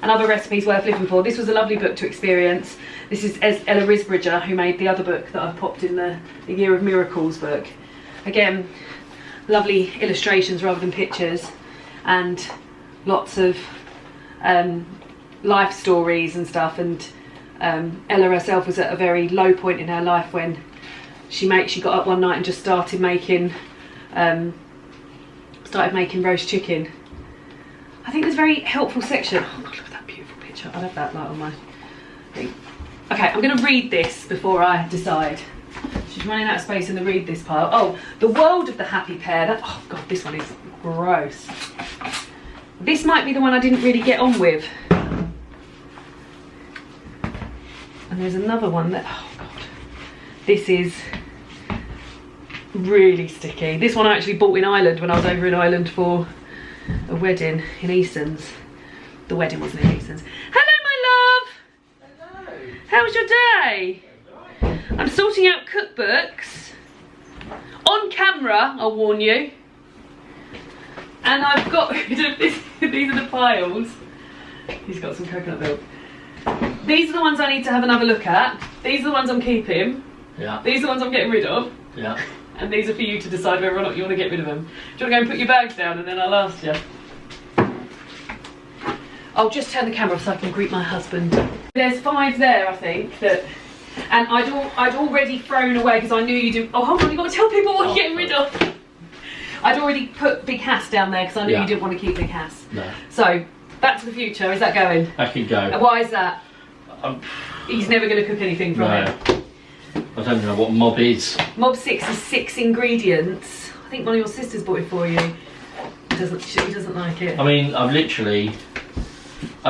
S1: and Other Recipes Worth Living For. This was a lovely book to experience. This is Ella Risbridger, who made the other book that I've popped in the Year of Miracles book. Again, lovely illustrations rather than pictures, and lots of life stories and stuff. And Ella herself was at a very low point in her life when she got up one night and just started making roast chicken. I think there's a very helpful section. Oh God, look at that beautiful picture. I'll have that light on my thing. Okay, I'm going to read this before I decide. She's running out of space in the read this pile. Oh, The World of the Happy Pear. Oh God, this one is gross. This might be the one I didn't really get on with. And there's another one that, oh God, this is really sticky. This one I actually bought in Ireland when I was over in Ireland for a wedding in Eason's. The wedding wasn't in Eason's. Hello, my love.
S2: Hello.
S1: How was your day? I'm sorting out cookbooks on camera, I'll warn you. And I've got rid of this. These are the piles. He's got some coconut milk. These are the ones I need to have another look at. These are the ones I'm keeping.
S2: Yeah.
S1: These are the ones I'm getting rid of.
S2: Yeah.
S1: And these are for you to decide whether or not you want to get rid of them. Do you want to go and put your bags down and then I'll ask you? I'll just turn the camera off so I can greet my husband. There's 5 there, I think, that, and I'd already thrown away because I knew you didn't. Oh, hold on, you've got to tell people what you're getting rid of. I'd already put Big Hass down there because I knew you didn't want to keep Big Hass.
S2: No.
S1: So, Back to the Future, is that going?
S2: I can go.
S1: Why is that? He's never going to cook anything from it.
S2: I don't know what Mob is.
S1: Mob 6 is 6 ingredients. I think one of your sisters bought it for you. She doesn't like it.
S2: I mean, I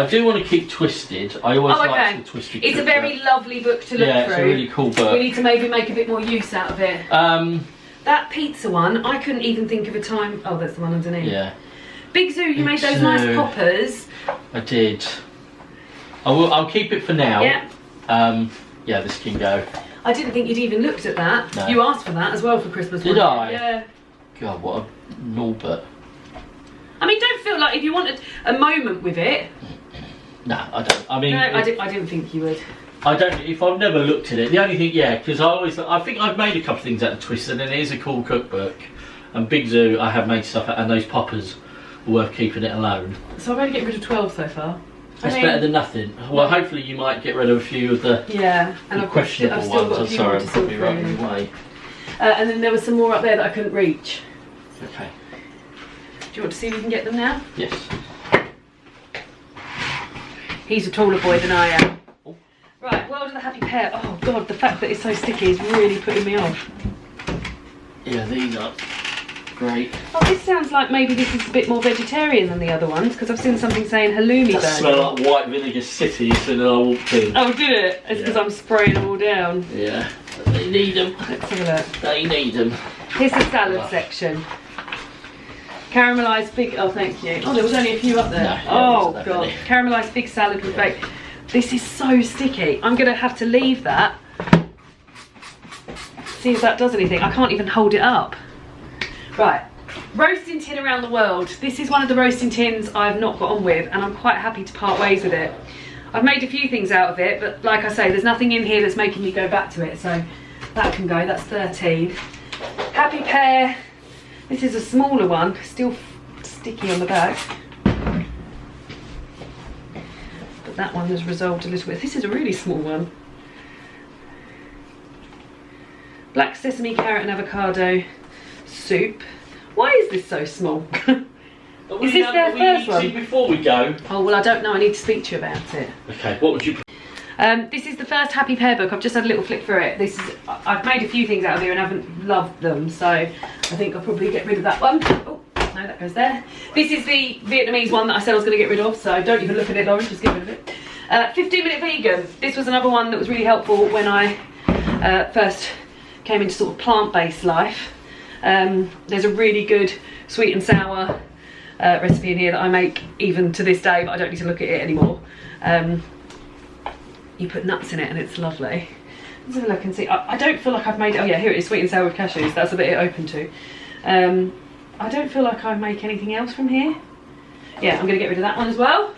S2: do want to keep Twisted. I always like the Twisted.
S1: It's a very lovely book to look through.
S2: Yeah, it's a really cool book.
S1: We need to maybe make a bit more use out of it. That pizza one, I couldn't even think of a time. Oh, that's the one underneath.
S2: Yeah.
S1: Big Zoo, you made those nice poppers.
S2: I did. I'll keep it for now.
S1: Yeah.
S2: Yeah, this can go.
S1: I didn't think you'd even looked at that.
S2: No.
S1: You asked for that as well for Christmas.
S2: Did I?
S1: Yeah.
S2: God, what a Norbert.
S1: I mean, don't feel like if you wanted a moment with it.
S2: No, I don't. I mean,
S1: no, I didn't think you would.
S2: I don't. If I've never looked at it, the only thing, because I think I've made a couple of things out of Twisted, and it is a cool cookbook. And Big Zoo, I have made stuff out, and those poppers are worth keeping it alone.
S1: So I've only get rid of 12 so far.
S2: That's better than nothing. Well, hopefully you might get rid of a few of the
S1: and
S2: questionable ones. I'm sorry, I'm probably right in the way.
S1: And then there was some more up there that I couldn't reach.
S2: Okay.
S1: Do you want to see if we can get them now?
S2: Yes.
S1: He's a taller boy than I am. Oh. Right, World of the Happy Pear. Oh God, the fact that it's so sticky is really putting me off.
S2: Yeah, these are great.
S1: Oh, this sounds like maybe this is a bit more vegetarian than the other ones because I've seen something saying halloumi burger.
S2: It smell like white vinegar city as soon as I walked in.
S1: Oh, did it? It's because I'm spraying them all down.
S2: Yeah, they need them.
S1: Let's have a look.
S2: They need them.
S1: Here's the salad section. Caramelised big. Oh, thank you. Oh, there was only a few up there.
S2: No,
S1: oh God. Caramelised big salad with bacon. This is so sticky. I'm going to have to leave that. See if that does anything. I can't even hold it up. Right, roasting tin around the world. This is one of the roasting tins I've not got on with, and I'm quite happy to part ways with it. I've made a few things out of it, but like I say, there's nothing in here that's making me go back to it, so that can go. That's 13. Happy Pear. This is a smaller one, still sticky on the back. But that one has resolved a little bit. This is a really small one. Black sesame, carrot and avocado soup. Why is this so small? Is this their first one?
S2: Before we go.
S1: Oh well, I don't know. I need to speak to you about it.
S2: Okay, what would you?
S1: This is the first Happy Pear book. I've just had a little flick through it. I've made a few things out of here and haven't loved them, so I think I'll probably get rid of that one. Oh, no, that goes there. This is the Vietnamese one that I said I was going to get rid of, so don't even look at it, Lauren, just get rid of it. 15-minute vegan. This was another one that was really helpful when I first came into sort of plant-based life. There's a really good sweet and sour recipe in here that I make even to this day, but I don't need to look at it anymore. You put nuts in it and it's lovely. Let's have a look and see. I don't feel like I've made it. Oh yeah, here it is, sweet and sour with cashews. That's the bit it opened to. I don't feel like I make anything else from here. Yeah, I'm going to get rid of that one as well.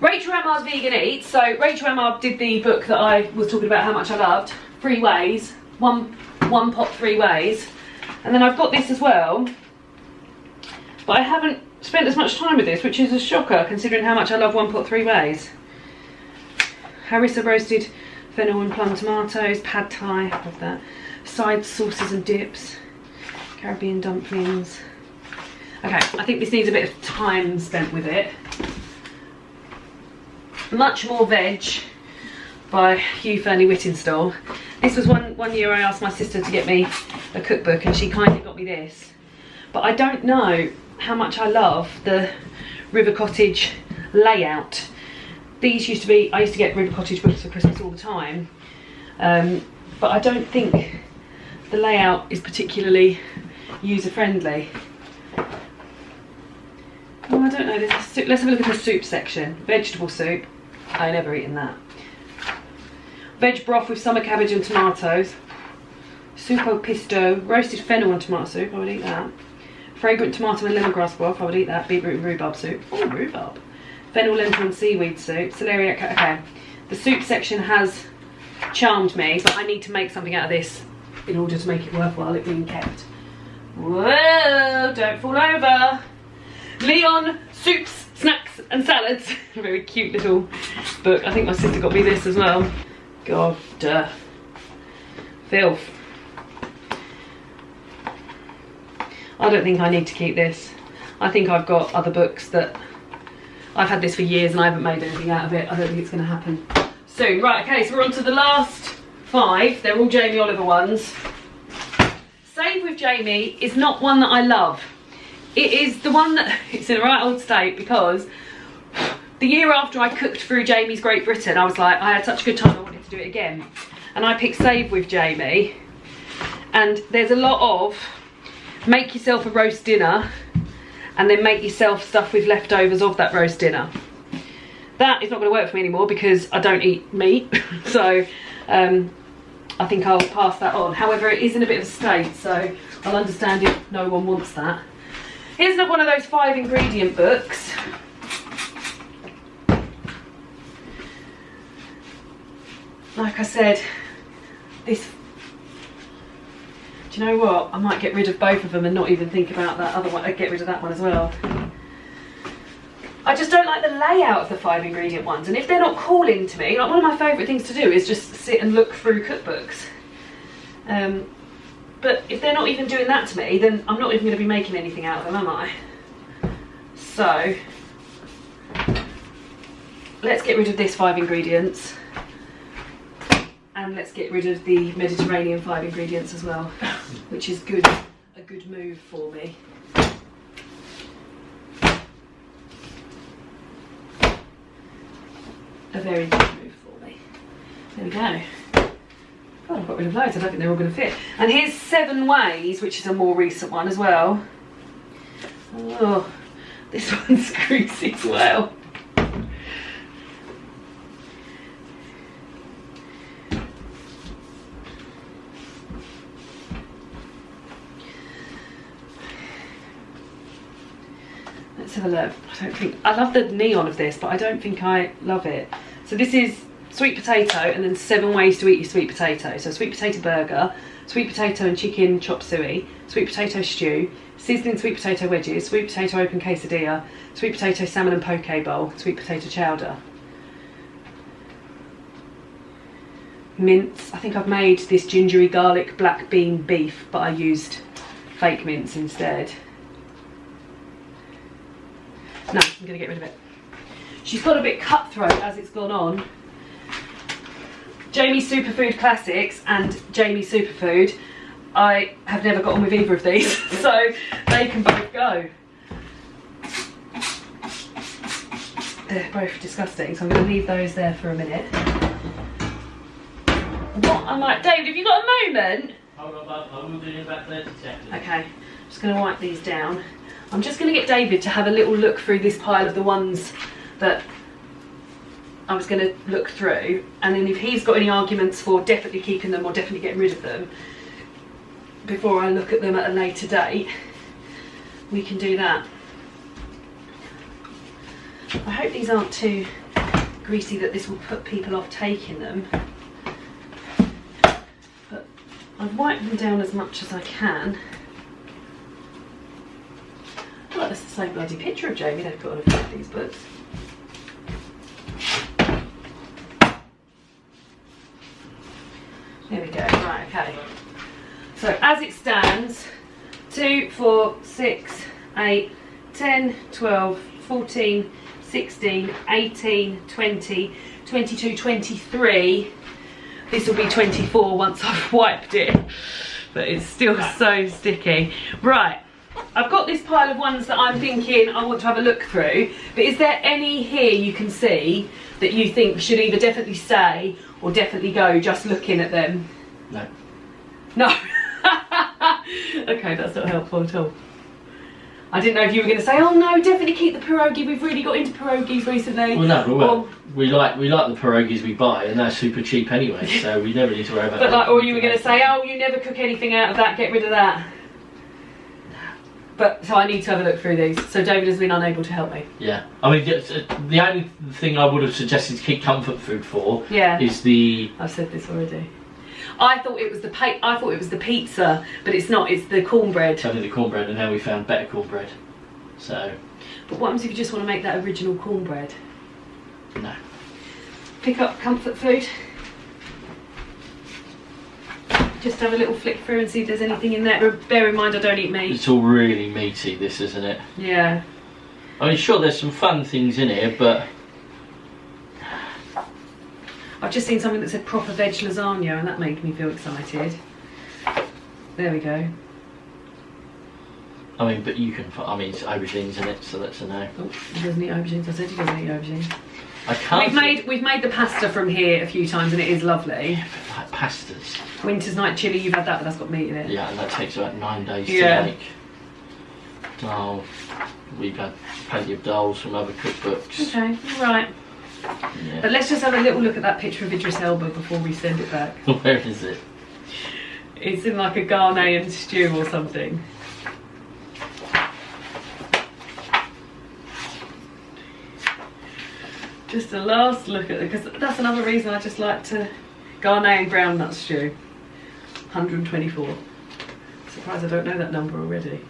S1: Rachel Amar's Vegan Eats. So Rachel Amar did the book that I was talking about how much I loved. 3 ways. One pot 3 ways. And then I've got this as well. But I haven't spent as much time with this, which is a shocker considering how much I love 1 pot 3 ways. Harissa roasted fennel and plum tomatoes, pad thai, love that. Side sauces and dips, Caribbean dumplings. Okay, I think this needs a bit of time spent with it. Much More Veg by Hugh Fearnley-Whittinstall. This was one year I asked my sister to get me a cookbook and she kindly got me this. But I don't know how much I love the River Cottage layout. These used to be, I used to get River Cottage books for Christmas all the time. But I don't think the layout is particularly user-friendly. Oh, I don't know, let's have a look at the soup section. Vegetable soup, I never eaten that. Veg broth with summer cabbage and tomatoes. Soup au pisto, roasted fennel and tomato soup, I would eat that. Fragrant tomato and lemongrass broth, I would eat that. Beetroot and rhubarb soup, oh rhubarb. Fennel, lentil and seaweed soup, celeriac, okay. The soup section has charmed me, but I need to make something out of this in order to make it worthwhile it being kept. Whoa, don't fall over. Leon Soups, Snacks and Salads. A very cute little book. I think my sister got me this as well. God, filth. I don't think I need to keep this. I think I've got other books that I've had this for years and I haven't made anything out of it. I don't think it's going to happen soon. Right, okay, so we're on to the last 5. They're all Jamie Oliver ones. Save with Jamie is not one that I love. It is the one that, it's in a right old state because the year after I cooked through Jamie's Great Britain, I was like, I had such a good time, I wanted to do it again. And I picked Save with Jamie. And there's a lot of make yourself a roast dinner and then make yourself stuff with leftovers of that roast dinner. That is not going to work for me anymore because I don't eat meat. So I think I'll pass that on. However, it is in a bit of a state, so I'll understand if no one wants that. Here's another one of those 5 ingredient books. Like I said, this, do you know what? I might get rid of both of them and not even think about that other one. I'd get rid of that one as well. I just don't like the layout of the 5 ingredient ones, and if they're not calling to me, like one of my favourite things to do is just sit and look through cookbooks. But if they're not even doing that to me, then I'm not even going to be making anything out of them, am I? So let's get rid of this 5 ingredients. And let's get rid of the Mediterranean 5 ingredients as well, which is good, a good move for me. A very good move for me. There we go. God, I've got rid of loads. I don't think they're all going to fit. And here's 7 Ways, which is a more recent one as well. Oh, this one's greasy as well. Let's have a look. I love the neon of this, but I don't think I love it. So this is sweet potato and then 7 ways to eat your sweet potato. So sweet potato burger, sweet potato and chicken chop suey, sweet potato stew, sizzling sweet potato wedges, sweet potato open quesadilla, sweet potato salmon and poke bowl, sweet potato chowder. Mince. I think I've made this gingery garlic black bean beef, but I used fake mince instead. No, I'm going to get rid of it. she's got a bit cutthroat as it's gone on. Jamie's Superfood Classics and Jamie's Superfood, I have never got on with either of these, so they can both go. They're both disgusting, so I'm going to leave those there for a minute. What I might, David, have you got a moment?
S2: Hold on, bud. I will do it back there to check.
S1: Okay, I'm just going to wipe these down. I'm just going to get David to have a little look through this pile of the ones that I was going to look through, and then if he's got any arguments for definitely keeping them or definitely getting rid of them before I look at them at a later date, we can do that. I hope these aren't too greasy that this will put people off taking them, but I've wiped them down as much as I can. I feel like that's the same bloody picture of Jamie they've put on a few of these books. There we go, right, okay. So as it stands, 2, 4, 6, 8, 10, 12, 14, 16, 18, 20, 22, 23. This will be 24 once I've wiped it, but it's still so sticky. Right, I've got this pile of ones that I'm thinking I want to have a look through, but is there any here you can see that you think should either definitely stay or definitely go just looking at them?
S2: No.
S1: No. Okay, that's not helpful at all. I didn't know if you were going to say, oh no, definitely keep the pierogi, we've really got into pierogis recently.
S2: Well, no, but we like the pierogis we buy, and they're super cheap anyway, so we never need to worry about that.
S1: But like, or you were going to say, oh, you never cook anything out of that, get rid of that. But, so I need to have a look through these. So David has been unable to help me.
S2: Yeah. I mean, the only thing I would have suggested to keep comfort food for is the...
S1: I've said this already. I thought it was the pizza, but it's not, it's the cornbread.
S2: It's only the cornbread, and now we found better cornbread. So...
S1: But what happens if you just want to make that original cornbread?
S2: No.
S1: Pick up comfort food. Just have a little flick through and see if there's anything in there. Bear in mind I don't eat meat.
S2: It's all really meaty, this, isn't it?
S1: Yeah.
S2: I mean, sure, there's some fun things in here, but...
S1: I've just seen something that said proper veg lasagna, and that made me feel excited. There we go.
S2: I mean, but you can... I mean, it's aubergines in it, so that's a no.
S1: Oh, he doesn't eat aubergines. I said he doesn't eat aubergines.
S2: I can't...
S1: We've made the pasta from here a few times, and it is lovely.
S2: Yeah, but like pastas.
S1: Winter's night chilli, you've had that, but that's got meat in it.
S2: Yeah, and that takes about 9 days to make. Dal. We've had plenty of dals from other cookbooks.
S1: Okay, right.
S2: Yeah.
S1: But let's just have a little look at that picture of Idris Elba before we send it back.
S2: Where is it?
S1: It's in like a Ghanaian stew or something. Just a last look at it, because that's another reason I just like to... Ghanaian brown nut stew. 124. Surprised I don't know that number already.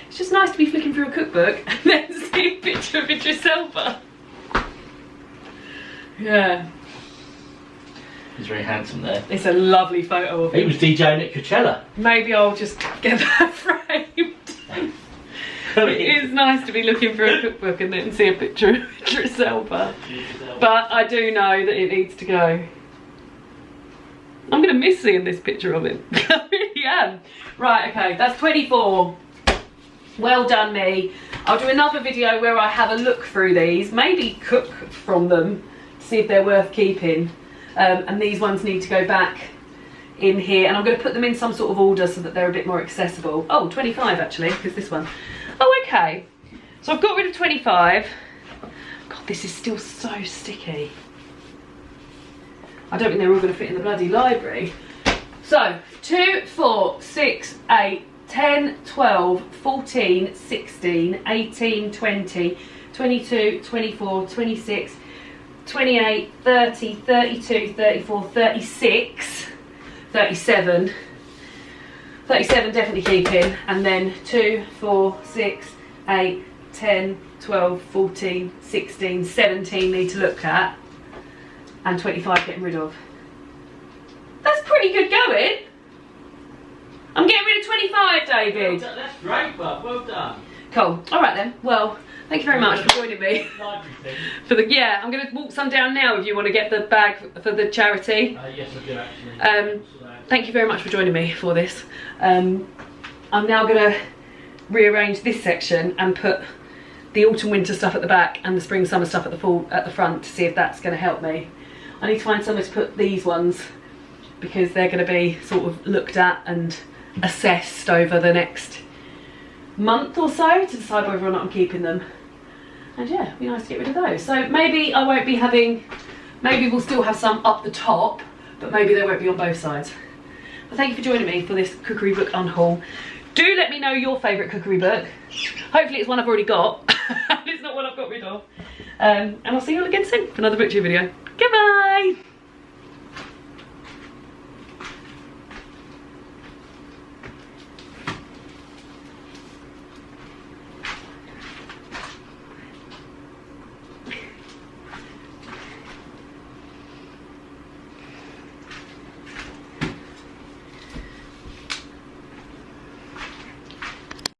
S1: It's just nice to be flicking through a cookbook and then see a picture of Idris Elba. Yeah.
S2: He's very handsome there.
S1: It's a lovely photo of him.
S2: He was DJing at Coachella.
S1: Maybe I'll just get that framed. It is nice to be looking through a cookbook and then see a picture of Idris Elba. But I do know that it needs to go. I'm going to miss seeing this picture of him. I really am. Right, okay, that's 24. Well done me. I'll do another video where I have a look through these, maybe cook from them, to see if they're worth keeping. And these ones need to go back in here, and I'm going to put them in some sort of order so that they're a bit more accessible. Oh, 25 actually, because this one. Oh, okay. So I've got rid of 25. God, this is still so sticky. I don't think they're all going to fit in the bloody library. So, 2, 4, 6, 8, 10, 12, 14, 16, 18, 20, 22, 24, 26, 28, 30, 32, 34, 36, 37. 37 definitely keeping, and then 2, 4, 6, 8, 10, 12, 14, 16, 17 need to look at, and 25 getting rid of. That's pretty good going. I'm getting rid of 25, David.
S2: That's great, bud. Well done.
S1: Cool. All right then. Well, Thank you very much for joining me. For the I'm going to walk some down now if you want to get the bag for the charity.
S2: Yes, I do actually.
S1: Thank you very much for joining me for this. I'm now going to rearrange this section and put the autumn winter stuff at the back and the spring summer stuff at the front to see if that's going to help me. I need to find somewhere to put these ones because they're going to be sort of looked at and assessed over the next month or so to decide whether or not I'm keeping them. And yeah, it'd be nice to get rid of those. So maybe I won't be having, maybe we'll still have some up the top, but maybe they won't be on both sides. But thank you for joining me for this cookery book unhaul. Do let me know your favourite cookery book. Hopefully it's one I've already got. It's not one I've got rid of. And I'll see you all again soon for another booktube video. Goodbye!